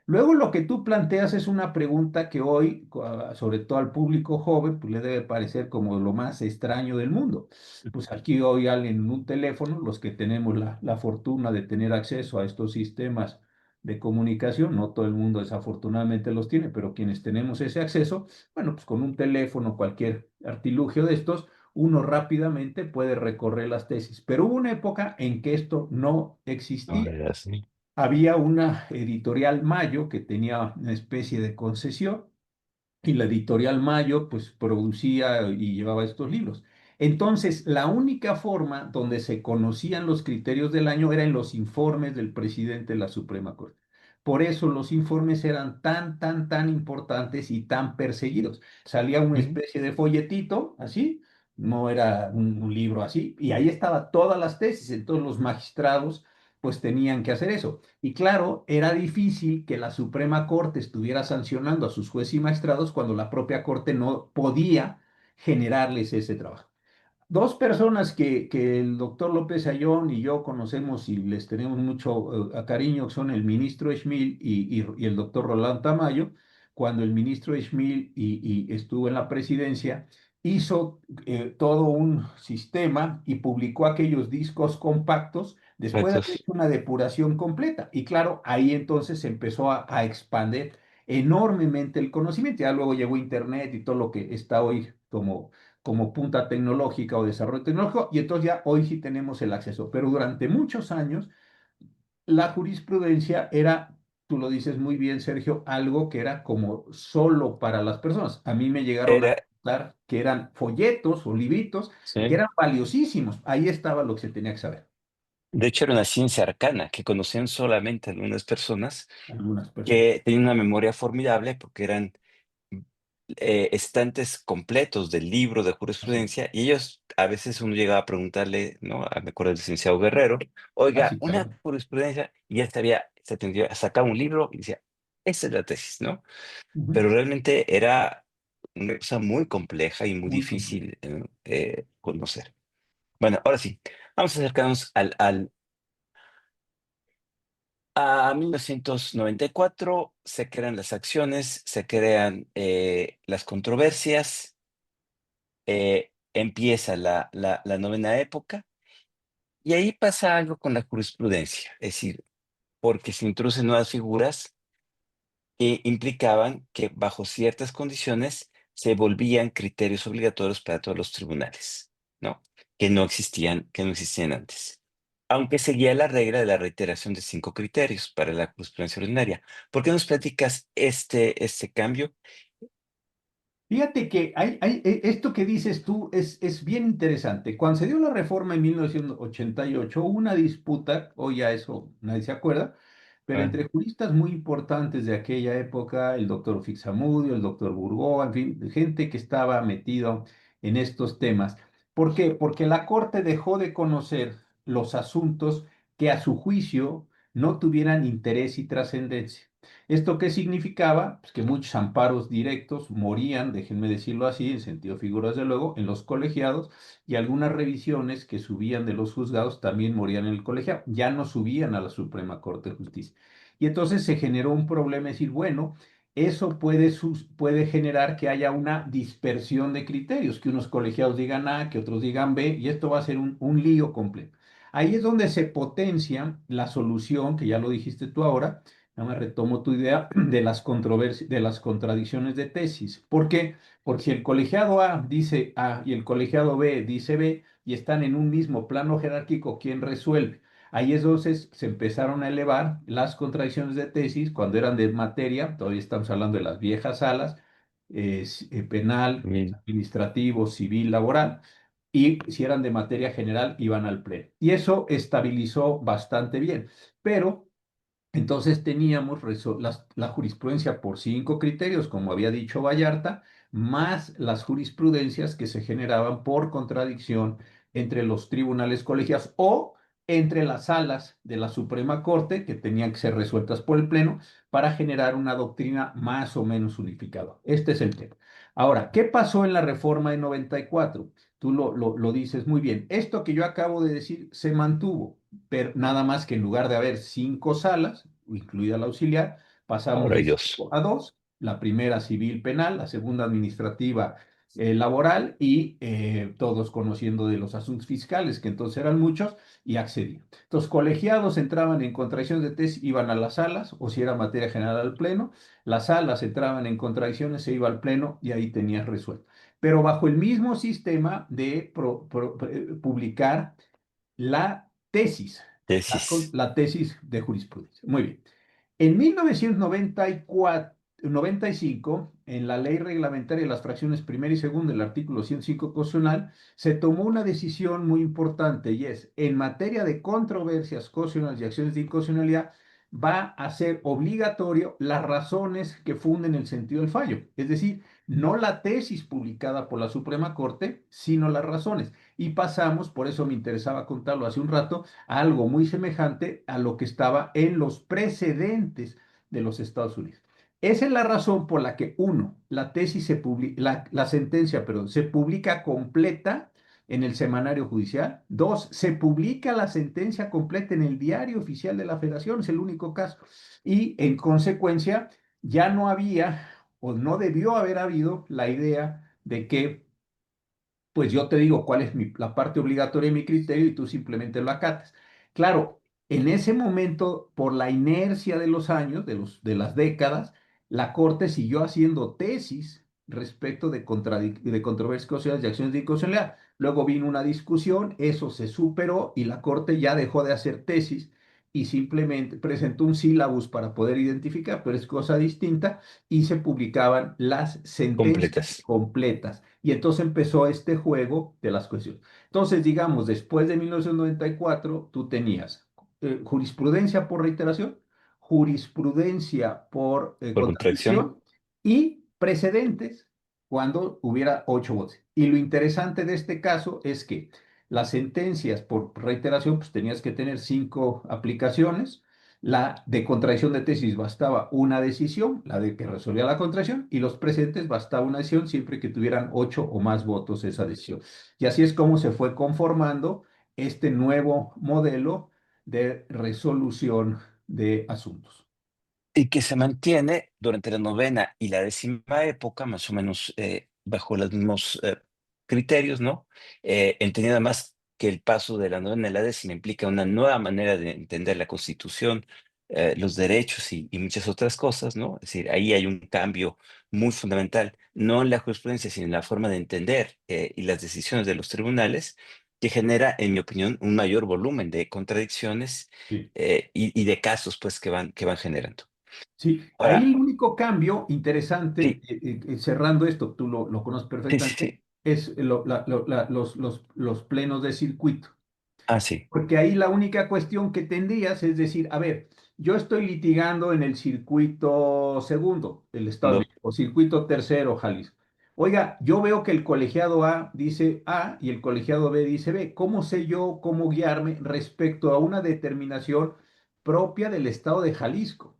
Luego lo que tú planteas es una pregunta que hoy, sobre todo al público joven, pues le debe parecer como lo más extraño del mundo. Pues aquí hoy alguien en un teléfono, los que tenemos la fortuna de tener acceso a estos sistemas de comunicación, no todo el mundo desafortunadamente los tiene, pero quienes tenemos ese acceso, bueno, pues con un teléfono, cualquier artilugio de estos, uno rápidamente puede recorrer las tesis. Pero hubo una época en que esto no existía. Ahora sí. Había una editorial Mayo que tenía una especie de concesión y la editorial Mayo pues producía y llevaba estos libros. Entonces, la única forma donde se conocían los criterios del año era en los informes del presidente de la Suprema Corte. Por eso los informes eran tan importantes y tan perseguidos. Salía una Ujú. especie de folletito, así, no era un libro así, y ahí estaba todas las tesis. Entonces los magistrados pues tenían que hacer eso. Y claro, era difícil que la Suprema Corte estuviera sancionando a sus jueces y magistrados cuando la propia Corte no podía generarles ese trabajo. Dos personas que el doctor López Ayón y yo conocemos y les tenemos mucho cariño, son el ministro Schmil y el doctor Roland Tamayo. Cuando el ministro Schmil y estuvo en la presidencia, hizo todo un sistema y publicó aquellos discos compactos después de haber Retos. hecho una depuración completa. Y claro, ahí entonces se empezó a expandir enormemente el conocimiento. Ya luego llegó Internet y todo lo que está hoy como punta tecnológica o desarrollo tecnológico, y entonces ya hoy sí tenemos el acceso. Pero durante muchos años la jurisprudencia era, tú lo dices muy bien, Sergio, algo que era como solo para las personas. A mí me llegaron a Era, contar que eran folletos o libritos que sí. eran valiosísimos. Ahí estaba lo que se tenía que saber. De hecho, era una ciencia arcana que conocían solamente algunas personas Algunas personas. que tenían una memoria formidable porque eran estantes completos del libro de Así, jurisprudencia y ellos a veces uno llegaba a preguntarle, ¿no? Me acuerdo del licenciado Guerrero, oiga, así, una claro. jurisprudencia y ya sabía, se atendió, sacaba un libro y decía, esa es la tesis, ¿no? Ujú. Pero realmente era una cosa muy compleja y muy Muy completo. difícil conocer. Bueno, ahora sí, vamos a acercarnos a 1994. Se crean las acciones, se crean las controversias, empieza la novena época y ahí pasa algo con la jurisprudencia, es decir, porque se introducen nuevas figuras que implicaban que bajo ciertas condiciones se volvían criterios obligatorios para todos los tribunales, ¿no? Que no existían antes. Aunque seguía la regla de la reiteración de 5 criterios para la jurisprudencia ordinaria. ¿Por qué nos platicas este cambio? Fíjate que esto que dices tú es bien interesante. Cuando se dio la reforma en 1988, hubo una disputa, hoy ya eso nadie se acuerda, pero Ah, entre juristas muy importantes de aquella época, el doctor Fixamudio, el doctor Burgó, en fin, gente que estaba metido en estos temas. ¿Por qué? Porque la Corte dejó de conocer los asuntos que a su juicio no tuvieran interés y trascendencia. ¿Esto qué significaba? Pues que muchos amparos directos morían, déjenme decirlo así, en sentido figurado desde luego, en los colegiados, y algunas revisiones que subían de los juzgados también morían en el colegiado, ya no subían a la Suprema Corte de Justicia. Y entonces se generó un problema, es decir, bueno, eso puede generar que haya una dispersión de criterios, que unos colegiados digan A, que otros digan B, y esto va a ser un lío completo. Ahí es donde se potencia la solución, que ya lo dijiste tú ahora, nada más retomo tu idea de las controversias, de las contradicciones de tesis. ¿Por qué? Porque si el colegiado A dice A y el colegiado B dice B y están en un mismo plano jerárquico, ¿quién resuelve? Ahí entonces se empezaron a elevar las contradicciones de tesis cuando eran de materia, todavía estamos hablando de las viejas salas, penal, bien. administrativo, civil, laboral, y si eran de materia general iban al pleno. Y eso estabilizó bastante bien, pero entonces teníamos la jurisprudencia por 5 criterios, como había dicho Vallarta, más las jurisprudencias que se generaban por contradicción entre los tribunales colegiados o entre las salas de la Suprema Corte, que tenían que ser resueltas por el Pleno, para generar una doctrina más o menos unificada. Este es el tema. Ahora, ¿qué pasó en la reforma de 94? Tú lo dices muy bien. Esto que yo acabo de decir se mantuvo, pero nada más que en lugar de haber 5 salas, incluida la auxiliar, pasamos Ahora hay de dos. 5 a 2, la primera civil penal, la segunda administrativa laboral y todos conociendo de los asuntos fiscales, que entonces eran muchos, y accedían. Entonces, colegiados entraban en contradicciones de tesis, iban a las salas, o si era materia general al pleno, las salas entraban en contradicciones, se iba al pleno y ahí tenías resuelto. pero bajo el mismo sistema de publicar la tesis, Tesis. la tesis de jurisprudencia. Muy bien. En 1995, en la ley reglamentaria de las fracciones primera y segunda del artículo 105 constitucional, se tomó una decisión muy importante y es, en materia de controversias constitucionales y acciones de inconstitucionalidad, va a ser obligatorio las razones que funden el sentido del fallo. Es decir, no la tesis publicada por la Suprema Corte, sino las razones. Y pasamos, por eso me interesaba contarlo hace un rato, a algo muy semejante a lo que estaba en los precedentes de los Estados Unidos. Esa es la razón por la que, uno, la tesis se publica, la sentencia, perdón, se publica completa en el semanario judicial. Dos, se publica la sentencia completa en el diario oficial de la Federación, es el único caso. Y en consecuencia, ya no había o no debió haber habido la idea de que pues yo te digo cuál es la parte obligatoria de mi criterio y tú simplemente lo acatas. Claro, en ese momento, por la inercia de los años, de las décadas, la Corte siguió haciendo tesis respecto de controversias constitucionales y acciones de inconstitucionalidad. Luego vino una discusión, eso se superó y la Corte ya dejó de hacer tesis y simplemente presentó un sílabus para poder identificar, pero es cosa distinta, y se publicaban las sentencias Completas. completas. Y entonces empezó este juego de las cuestiones. Entonces, digamos, después de 1994, tú tenías jurisprudencia por reiteración, jurisprudencia por Por contracción. contradicción y precedentes cuando hubiera 8 votos. Y lo interesante de este caso es que las sentencias por reiteración, pues tenías que tener 5 aplicaciones. La de contradicción de tesis bastaba una decisión, la de que resolvía la contradicción, y los presentes bastaba una decisión siempre que tuvieran 8 o más votos esa decisión. Y así es como se fue conformando este nuevo modelo de resolución de asuntos. Y que se mantiene durante la novena y la décima época, más o menos bajo los mismos criterios, ¿no? Entendiendo además que el paso de la novena a la décima implica una nueva manera de entender la Constitución, los derechos y muchas otras cosas, ¿no? Es decir, ahí hay un cambio muy fundamental, no en la jurisprudencia, sino en la forma de entender y las decisiones de los tribunales, que genera, en mi opinión, un mayor volumen de contradicciones Sí. y de casos, pues, que van generando. Sí, ahí Ahora, el único cambio interesante, sí, cerrando esto, tú lo conoces sí, sí, perfectamente, sí. es los plenos de circuito. Ah, sí. Porque ahí la única cuestión que tendrías es decir, a ver, yo estoy litigando en el circuito segundo del Estado de No. México, o circuito tercero, Jalisco. Oiga, yo veo que el colegiado A dice A y el colegiado B dice B. ¿Cómo sé yo cómo guiarme respecto a una determinación propia del Estado de Jalisco?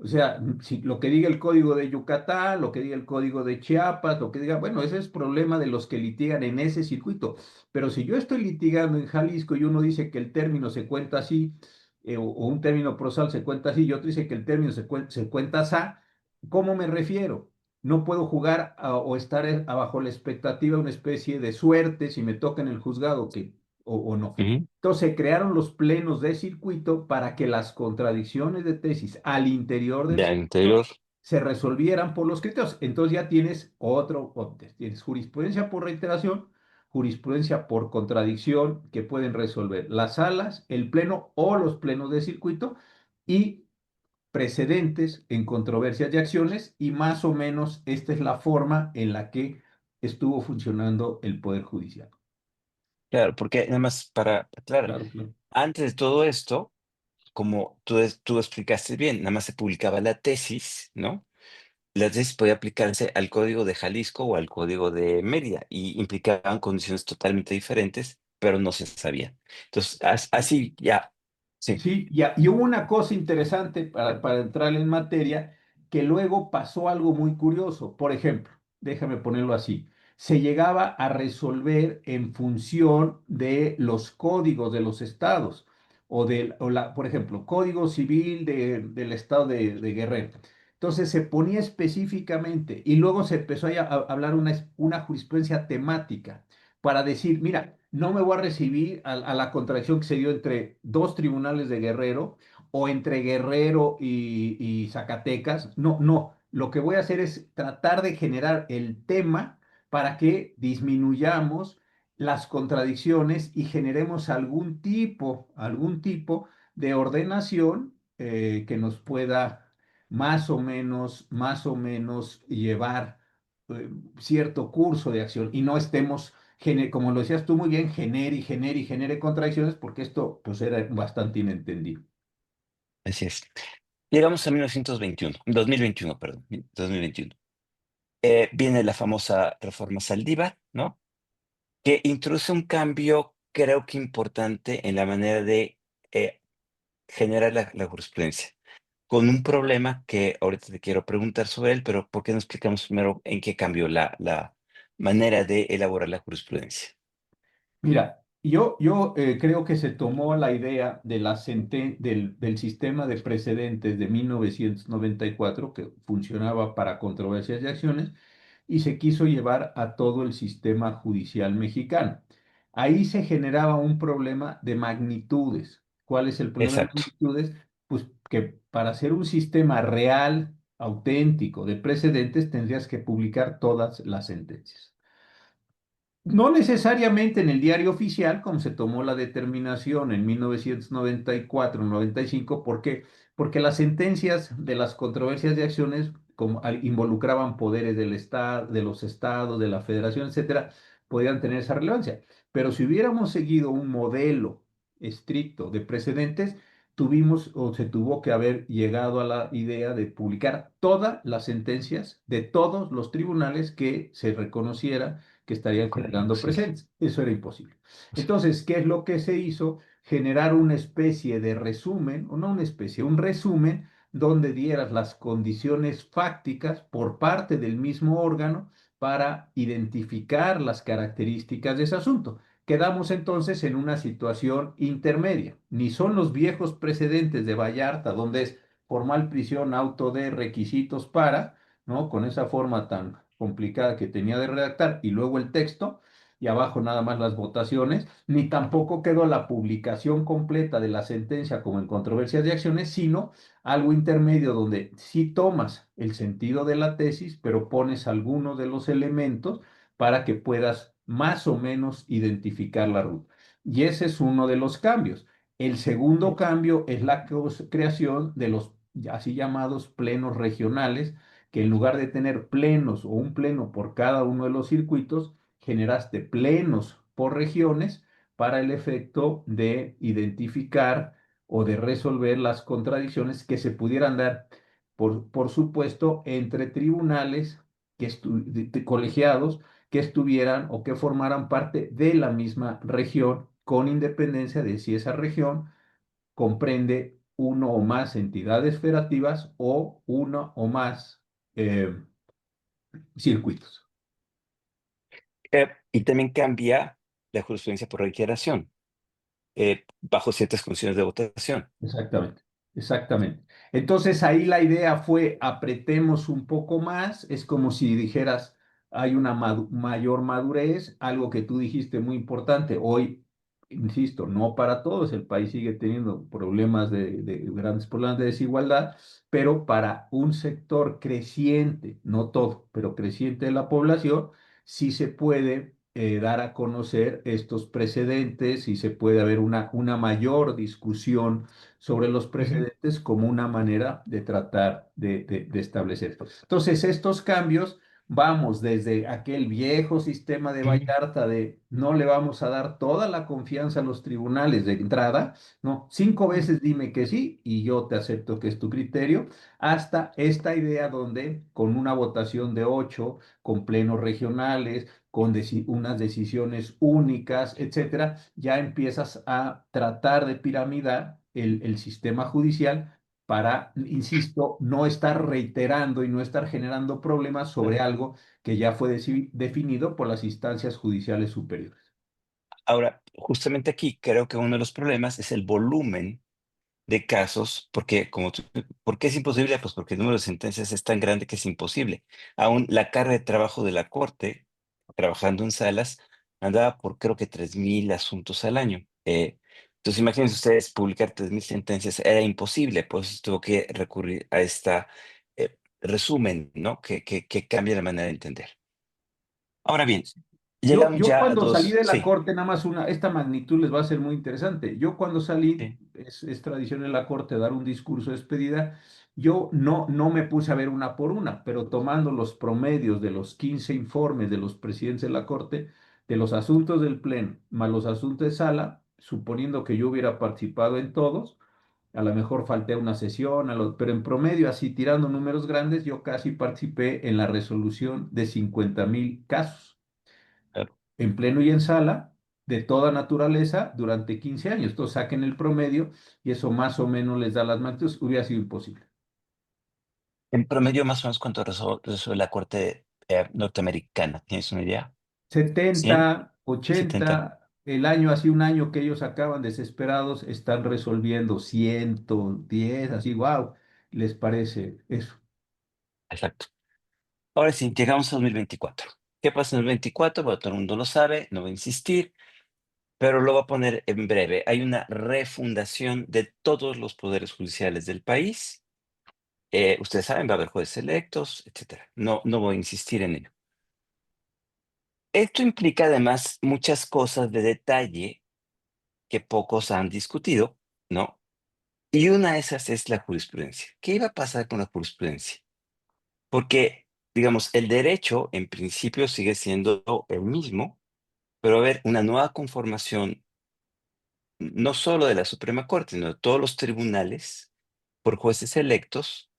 O sea, si lo que diga el código de Yucatán, lo que diga el código de Chiapas, lo que diga, bueno, ese es problema de los que litigan en ese circuito. Pero si yo estoy litigando en Jalisco y uno dice que el término se cuenta así, o un término prosal se cuenta así, y otro dice que el término se cuenta así, ¿cómo me refiero? No puedo jugar o estar bajo la expectativa de una especie de suerte si me toca en el juzgado o no. Ujú. Entonces se crearon los plenos de circuito para que las contradicciones de tesis al interior del De circuito anterior. se resolvieran por los criterios. Entonces ya tienes tienes jurisprudencia por reiteración, jurisprudencia por contradicción que pueden resolver las salas, el pleno o los plenos de circuito y precedentes en controversias de acciones y más o menos esta es la forma en la que estuvo funcionando el Poder Judicial. Claro, porque nada más claro, Claro, claro. antes de todo esto, como tú explicaste bien, nada más se publicaba la tesis, ¿no? La tesis podía aplicarse al código de Jalisco o al código de Mérida y implicaban condiciones totalmente diferentes, pero no se sabían. Entonces, así ya, sí. Sí, y hubo una cosa interesante para entrar en materia, que luego pasó algo muy curioso. Por ejemplo, déjame ponerlo así, se llegaba a resolver en función de los códigos de los estados, por ejemplo, Código Civil del estado de Guerrero. Entonces se ponía específicamente y luego se empezó a hablar una jurisprudencia temática para decir, mira, no me voy a recibir a la contradicción que se dio entre dos tribunales de Guerrero o entre Guerrero y Zacatecas. No, no. Lo que voy a hacer es tratar de generar el tema para que disminuyamos las contradicciones y generemos algún tipo de ordenación que nos pueda más o menos llevar eh, cierto curso de acción y no estemos, como lo decías tú muy bien, genere contradicciones, porque esto pues era bastante inentendible. Así es. Llegamos a 1921, 2021, perdón, 2021. Viene la famosa reforma Saldívar, ¿no? Que introduce un cambio, creo que importante en la manera de eh, generar la jurisprudencia, con un problema que ahorita te quiero preguntar sobre él, pero ¿por qué no explicamos primero en qué cambió la manera de elaborar la jurisprudencia? Mira, yo creo que se tomó la idea de del sistema de precedentes de 1994 que funcionaba para controversias y acciones, y se quiso llevar a todo el sistema judicial mexicano. Ahí se generaba un problema de magnitudes. ¿Cuál es el problema de Exacto, magnitudes? Pues que para hacer un sistema real, auténtico de precedentes, tendrías que publicar todas las sentencias. No necesariamente en el diario oficial, como se tomó la determinación en 1994-95. ¿Por qué? Porque las sentencias de las controversias de acciones involucraban poderes del Estado, de los estados, de la federación, etcétera, podían tener esa relevancia. Pero si hubiéramos seguido un modelo estricto de precedentes, tuvimos o se tuvo que haber llegado a la idea de publicar todas las sentencias de todos los tribunales que se reconociera que estarían fuera generando imposible. presentes. Eso era imposible. Entonces, ¿qué es lo que se hizo? Generar una especie de resumen, o no una especie, un resumen donde dieras las condiciones fácticas por parte del mismo órgano para identificar las características de ese asunto. Quedamos entonces en una situación intermedia. Ni son los viejos precedentes de Vallarta, donde es formal prisión, auto de requisitos para, ¿no? Con esa forma tan complicada que tenía de redactar y luego el texto y abajo nada más las votaciones, ni tampoco quedó la publicación completa de la sentencia como en controversias de acciones, sino algo intermedio donde sí tomas el sentido de la tesis, pero pones algunos de los elementos para que puedas más o menos identificar la ruta. Y ese es uno de los cambios. El segundo cambio es la creación de los así llamados plenos regionales, que en lugar de tener plenos o un pleno por cada uno de los circuitos, generaste plenos por regiones para el efecto de identificar o de resolver las contradicciones que se pudieran dar, por supuesto, entre tribunales colegiados que estuvieran o que formaran parte de la misma región, con independencia de si esa región comprende uno o más entidades federativas o uno o más eh, circuitos. Y también cambia la jurisprudencia por reiteración, bajo ciertas condiciones de votación. Exactamente, exactamente. Entonces ahí la idea fue apretemos un poco más, es como si dijeras hay una mayor madurez, algo que tú dijiste muy importante. Hoy, insisto, no para todos, el país sigue teniendo problemas de grandes problemas de desigualdad, pero para un sector creciente, no todo, pero creciente de la población, sí se puede dar a conocer estos precedentes y se puede haber una mayor discusión sobre los Ujú. precedentes como una manera de tratar de establecer esto. Entonces, estos cambios, vamos desde aquel viejo sistema de Ujú. Vallarta de no le vamos a dar toda la confianza a los tribunales de entrada, no, 5 veces dime que sí y yo te acepto que es tu criterio, hasta esta idea donde con una votación de 8, con plenos regionales, con unas decisiones únicas, etcétera, ya empiezas a tratar de piramidar el sistema judicial para, insisto, no estar reiterando y no estar generando problemas sobre algo que ya fue definido por las instancias judiciales superiores. Ahora, justamente aquí creo que uno de los problemas es el volumen de casos, porque ¿por qué es imposible? Pues porque el número de sentencias es tan grande que es imposible. Aún la carga de trabajo de la corte, trabajando en salas, andaba por creo que 3,000 asuntos al año. Entonces, imagínense ustedes, publicar 3,000 sentencias era imposible, por eso tuvo que recurrir a esta resumen, ¿no? Que cambia la manera de entender. Ahora bien, Yo, llegamos yo ya a cuando salí dos, de la sí, corte, nada más esta magnitud les va a ser muy interesante. Yo cuando salí, sí, es tradición en la corte dar un discurso de despedida, yo no me puse a ver una por una, pero tomando los promedios de los 15 informes de los presidentes de la corte, de los asuntos del pleno, más los asuntos de sala, suponiendo que yo hubiera participado en todos, a lo mejor falté a una sesión, pero en promedio, así tirando números grandes, yo casi participé en la resolución de 50,000 casos claro. en pleno y en sala de toda naturaleza durante 15 años. Entonces saquen el promedio y eso más o menos les da las magnitudes. Hubiera sido imposible. En promedio, más o menos, ¿cuánto resuelve la Corte norteamericana? ¿Tienes una idea? ¿100? 70, 70. 80, el año, así un año que ellos acaban desesperados, están resolviendo 110, así, wow, les parece eso. Exacto. Ahora sí, llegamos a 2024. ¿Qué pasa en el 24? Bueno, todo el mundo lo sabe, no voy a insistir, pero lo voy a poner en breve. Hay una refundación de todos los poderes judiciales del país. Ustedes saben, va a haber jueces electos, etcétera. No voy a insistir en ello. Esto implica además muchas cosas de detalle que pocos han discutido, ¿no? Y una de esas es la jurisprudencia. ¿Qué iba a pasar con la jurisprudencia? Porque, digamos, el derecho en principio sigue siendo el mismo, pero va a haber una nueva conformación, no solo de la Suprema Corte, sino de todos los tribunales por jueces electos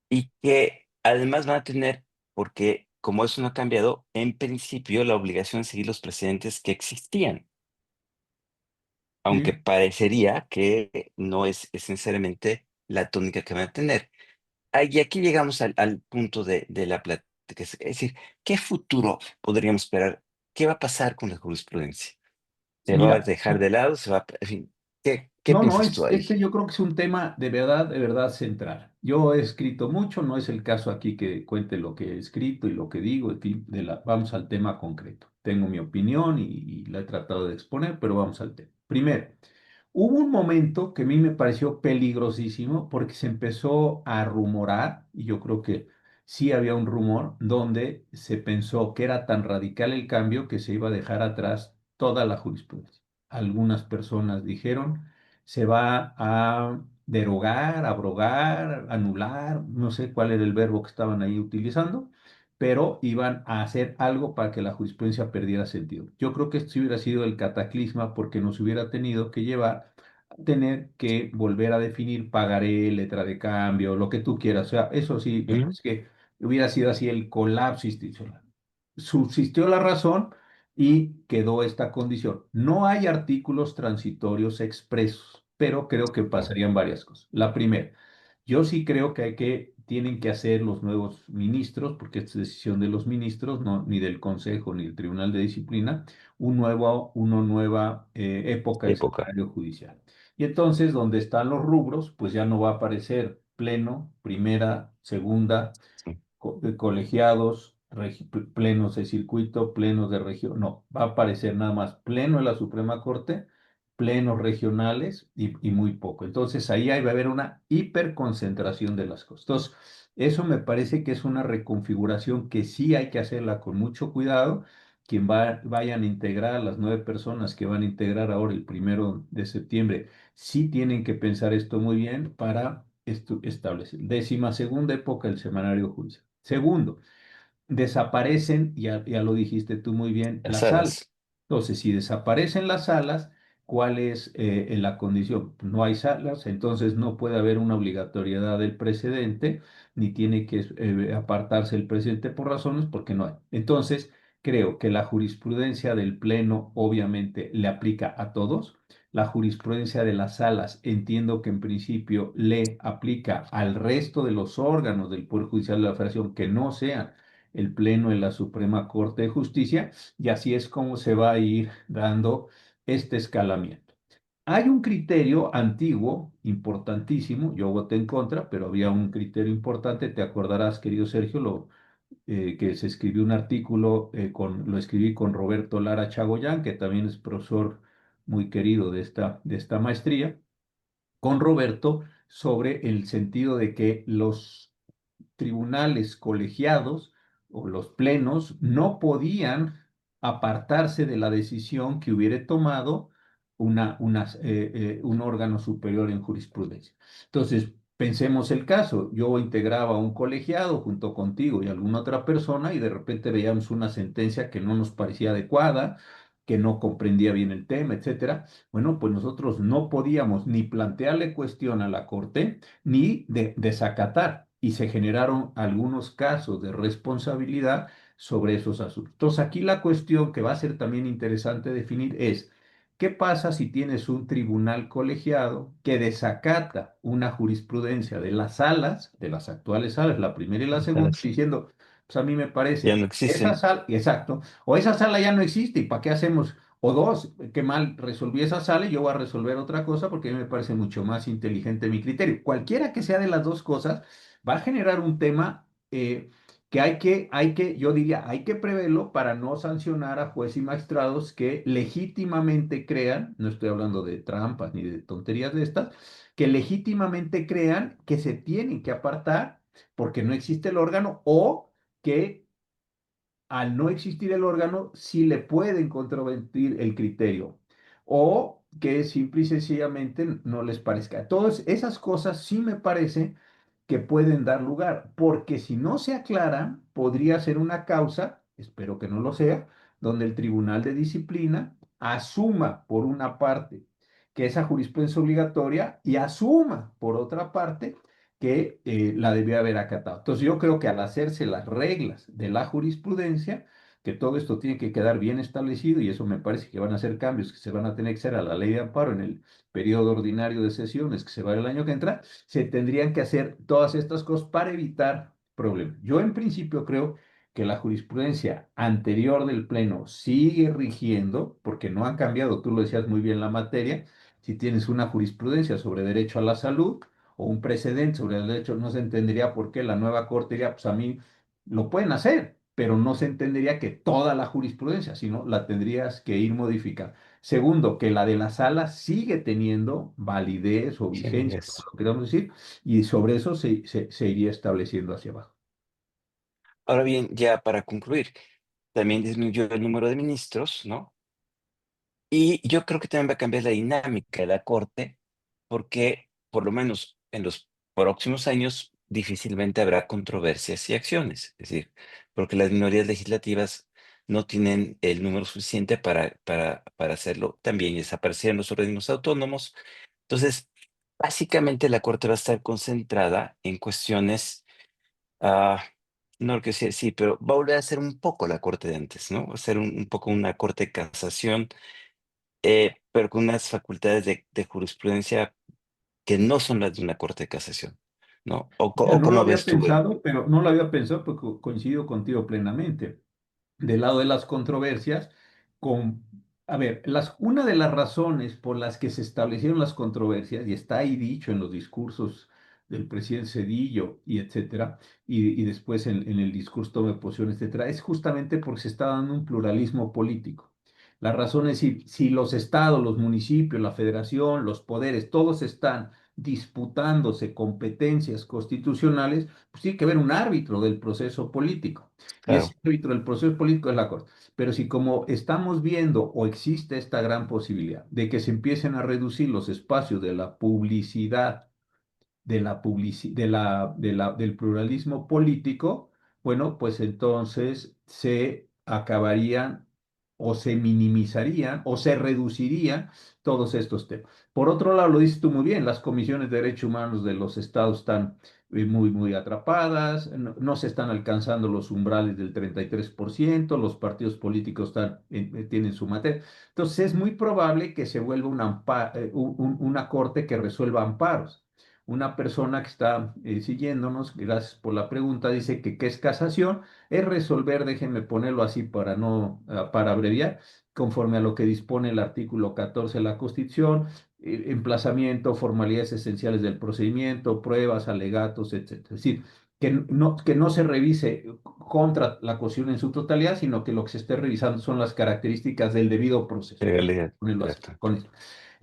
y que además van a tener, porque como eso no ha cambiado, en principio la obligación de seguir los precedentes que existían, aunque ¿Sí? parecería que no es necesariamente la tónica que van a tener. Y aquí llegamos al punto de la plática, es decir, ¿qué futuro podríamos esperar? ¿Qué va a pasar con la jurisprudencia? ¿Se va a Mira, dejar de lado? ¿Se va a, en fin, qué no, piensas tú ahí? este yo creo que es un tema de verdad central. Yo he escrito mucho, no es el caso aquí que cuente lo que he escrito y lo que digo, en fin, vamos al tema concreto. Tengo mi opinión y la he tratado de exponer, pero vamos al tema. Primero, hubo un momento que a mí me pareció peligrosísimo porque se empezó a rumorar, y yo creo que sí había un rumor, donde se pensó que era tan radical el cambio que se iba a dejar atrás toda la jurisprudencia. Algunas personas dijeron se va a derogar, abrogar, anular, no sé cuál era el verbo que estaban ahí utilizando, pero iban a hacer algo para que la jurisprudencia perdiera sentido. Yo creo que esto sí hubiera sido el cataclisma porque nos hubiera tenido que llevar a tener que volver a definir pagaré, letra de cambio, lo que tú quieras. O sea, eso sí, me Ujú. parece que hubiera sido así el colapso institucional. Subsistió la razón y quedó esta condición. No hay artículos transitorios expresos, pero creo que Claro. pasarían varias cosas. La primera, yo sí creo tienen que hacer los nuevos ministros, porque esta es decisión de los ministros, no, ni del Consejo ni del Tribunal de Disciplina, una nueva época del Época. escenario judicial. Y entonces, donde están los rubros, pues ya no va a aparecer pleno, primera, segunda, Sí. colegiados, plenos de circuito, plenos de región. No, va a aparecer nada más pleno en la Suprema Corte, plenos regionales y muy poco. Entonces ahí va a haber una hiperconcentración de las cosas. Entonces, eso me parece que es una reconfiguración que sí hay que hacerla con mucho cuidado. Vayan a integrar, las 9 personas que van a integrar ahora el 1 de septiembre, sí tienen que pensar esto muy bien para establecer. 12ª época del semanario judicial. Segundo, desaparecen, ya lo dijiste tú muy bien, Las las salas. salas. Entonces, si desaparecen las salas, ¿cuál es la condición? No hay salas, entonces no puede haber una obligatoriedad del precedente, ni tiene que apartarse el precedente por razones porque no hay. Entonces, creo que la jurisprudencia del Pleno obviamente le aplica a todos. La jurisprudencia de las salas entiendo que en principio le aplica al resto de los órganos del Poder Judicial de la Federación que no sean el Pleno de la Suprema Corte de Justicia, y así es como se va a ir dando este escalamiento. Hay un criterio antiguo, importantísimo, yo voté en contra, pero había un criterio importante, te acordarás, querido Sergio, que se escribió un artículo, lo escribí con Roberto Lara Chagoyán, que también es profesor muy querido de esta maestría, con Roberto sobre el sentido de que los tribunales colegiados o los plenos no podían apartarse de la decisión que hubiera tomado un órgano superior en jurisprudencia. Entonces, pensemos el caso, yo integraba un colegiado junto contigo y alguna otra persona y de repente veíamos una sentencia que no nos parecía adecuada, que no comprendía bien el tema, etcétera. Bueno, pues nosotros no podíamos ni plantearle cuestión a la Corte ni desacatar y se generaron algunos casos de responsabilidad sobre esos asuntos. Entonces, aquí la cuestión que va a ser también interesante definir es, ¿qué pasa si tienes un tribunal colegiado que desacata una jurisprudencia de las salas, de las actuales salas, la primera y la segunda, diciendo, pues a mí me Ya parece, no esa existen. sala, exacto, o esa sala ya no existe, ¿y para qué hacemos? O dos, qué mal resolví esa sala y yo voy a resolver otra cosa porque a mí me parece mucho más inteligente mi criterio. Cualquiera que sea de las dos cosas, va a generar un tema que yo diría, hay que preverlo para no sancionar a jueces y magistrados que legítimamente crean, no estoy hablando de trampas ni de tonterías de estas, que legítimamente crean que se tienen que apartar porque no existe el órgano o que al no existir el órgano, sí le pueden controvertir el criterio o que simple y sencillamente no les parezca. Todas esas cosas sí me parece que pueden dar lugar, porque si no se aclara, podría ser una causa, espero que no lo sea, donde el Tribunal de Disciplina asuma por una parte que esa jurisprudencia es obligatoria y asuma por otra parte que la debió haber acatado. Entonces yo creo que al hacerse las reglas de la jurisprudencia, que todo esto tiene que quedar bien establecido y eso me parece que van a ser cambios que se van a tener que hacer a la ley de amparo en el periodo ordinario de sesiones que se va el año que entra, se tendrían que hacer todas estas cosas para evitar problemas. Yo en principio creo que la jurisprudencia anterior del Pleno sigue rigiendo, porque no han cambiado, tú lo decías muy bien, la materia. Si tienes una jurisprudencia sobre derecho a la salud, o un precedente sobre el derecho, no se entendería por qué la nueva Corte diría, pues a mí lo pueden hacer, pero no se entendería que toda la jurisprudencia, sino la tendrías que ir modificando. Segundo, que la de la sala sigue teniendo validez o Sí, vigencia, como lo queramos decir, y sobre eso se iría estableciendo hacia abajo. Ahora bien, ya para concluir, también disminuyó el número de ministros, ¿no? Y yo creo que también va a cambiar la dinámica de la Corte, porque por lo menos en los próximos años difícilmente habrá controversias y acciones. Es decir, porque las minorías legislativas no tienen el número suficiente para hacerlo. También desaparecieron los organismos autónomos. Entonces, básicamente la Corte va a estar concentrada en cuestiones, ah, no lo que sí, sí, pero va a volver a ser un poco la Corte de antes, ¿no? Va a ser un poco una Corte de casación, pero con unas facultades de jurisprudencia que no son las de una Corte de casación, ¿no? Mira, O no lo cómo había ves tú. pensado, pero no lo había pensado porque coincido contigo plenamente. Del lado de las controversias, con, a ver, una de las razones por las que se establecieron las controversias, y está ahí dicho en los discursos del presidente Cedillo y etcétera, y después en el discurso toma de posición, etcétera, es justamente porque se está dando un pluralismo político. La razón es si los estados, los municipios, la federación, los poderes, todos están disputándose competencias constitucionales, pues tiene que haber un árbitro del proceso político. Y ese Claro, árbitro del proceso político es la Corte. Pero si como estamos viendo o existe esta gran posibilidad de que se empiecen a reducir los espacios de la publicidad del pluralismo político, bueno, pues entonces se acabarían o se minimizarían o se reducirían todos estos temas. Por otro lado, lo dices tú muy bien, las comisiones de derechos humanos de los estados están muy atrapadas, no se están alcanzando los umbrales del 33%, los partidos políticos tienen su materia. Entonces es muy probable que se vuelva una corte que resuelva amparos. Una persona que está siguiéndonos, gracias por la pregunta, dice que qué es casación, es resolver, déjenme ponerlo así para no, para abreviar, conforme a lo que dispone el artículo 14 de la Constitución, emplazamiento, formalidades esenciales del procedimiento, pruebas, alegatos, etcétera. Es decir, que no se revise contra la cuestión en su totalidad, sino que lo que se esté revisando son las características del debido proceso. legalidad, Ponerlo así, exacto. con esto.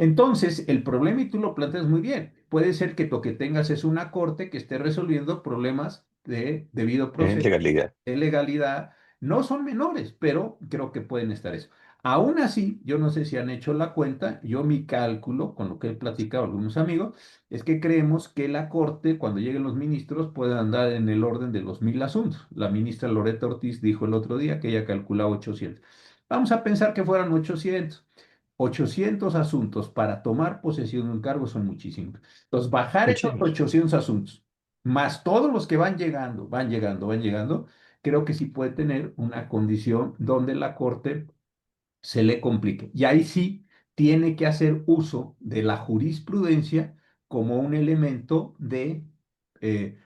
Entonces, el problema, y tú lo planteas muy bien, puede ser que lo que tengas es una corte que esté resolviendo problemas de debido proceso, Legalidad. de legalidad, no son menores, pero creo que pueden estar eso. Aún así, yo no sé si han hecho la cuenta, yo mi cálculo, con lo que he platicado algunos amigos, es que creemos que la Corte, cuando lleguen los ministros, puede andar en el orden de los 1,000 asuntos. La ministra Loretta Ortiz dijo el otro día que ella calculaba 800. Vamos a pensar que fueran 800. 800 asuntos para tomar posesión de un cargo son muchísimos. Entonces, bajar esos Muchísimos. 800 asuntos, más todos los que van llegando, creo que sí puede tener una condición donde la Corte se le complique. Y ahí sí tiene que hacer uso de la jurisprudencia como un elemento de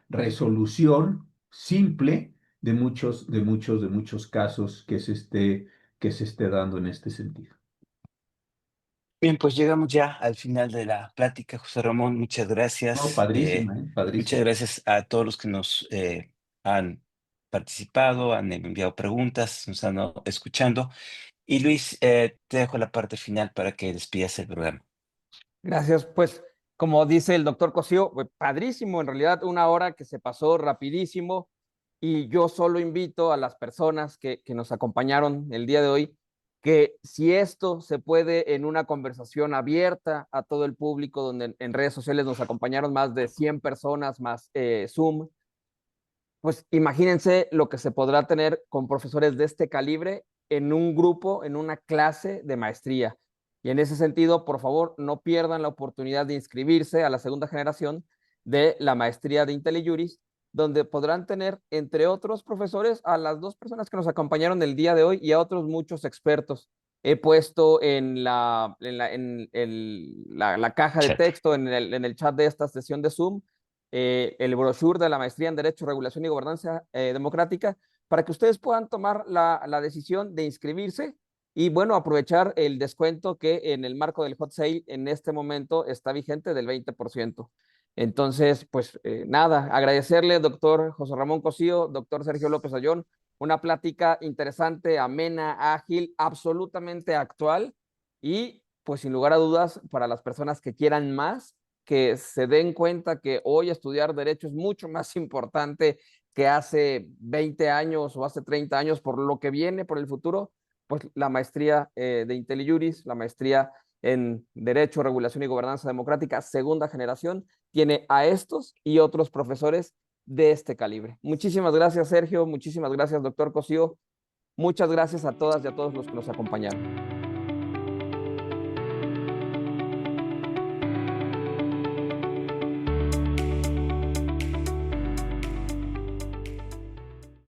resolución simple de muchos casos que se esté dando en este sentido. Bien, pues llegamos ya al final de la plática, José Ramón. Muchas No, gracias. padrísima, Muchas padrísima. gracias a todos los que nos han participado, han enviado preguntas, nos han estado escuchando. Y Luis, te dejo la parte final para que despidas el programa. Gracias. Pues, como dice el doctor Cosío, padrísimo, en realidad una hora que se pasó rapidísimo y yo solo invito a las personas que nos acompañaron el día de hoy que si esto se puede en una conversación abierta a todo el público, donde en redes sociales nos acompañaron más de 100 personas, más Zoom, pues imagínense lo que se podrá tener con profesores de este calibre en un grupo, en una clase de maestría. Y en ese sentido, por favor, no pierdan la oportunidad de inscribirse a la segunda generación de la maestría de IntelliJuris, donde podrán tener, entre otros profesores, a las dos personas que nos acompañaron el día de hoy y a otros muchos expertos. He puesto en la caja de Chat. texto, en el chat de esta sesión de Zoom, el brochure de la maestría en Derecho, Regulación y Gobernanza Democrática, para que ustedes puedan tomar la decisión de inscribirse y, bueno, aprovechar el descuento que en el marco del hot sale en este momento está vigente del 20%. Entonces, pues nada, agradecerle, doctor José Ramón Cosío, doctor Sergio López Ayón, una plática interesante, amena, ágil, absolutamente actual y, pues sin lugar a dudas, para las personas que quieran más, que se den cuenta que hoy estudiar derecho es mucho más importante que hace 20 años o hace 30 años por lo que viene, por el futuro, pues la maestría de IntelliJuris, la maestría en Derecho, Regulación y Gobernanza Democrática, segunda generación, tiene a estos y otros profesores de este calibre. Muchísimas gracias, Sergio. Muchísimas gracias, doctor Cosío. Muchas gracias a todas y a todos los que nos acompañaron.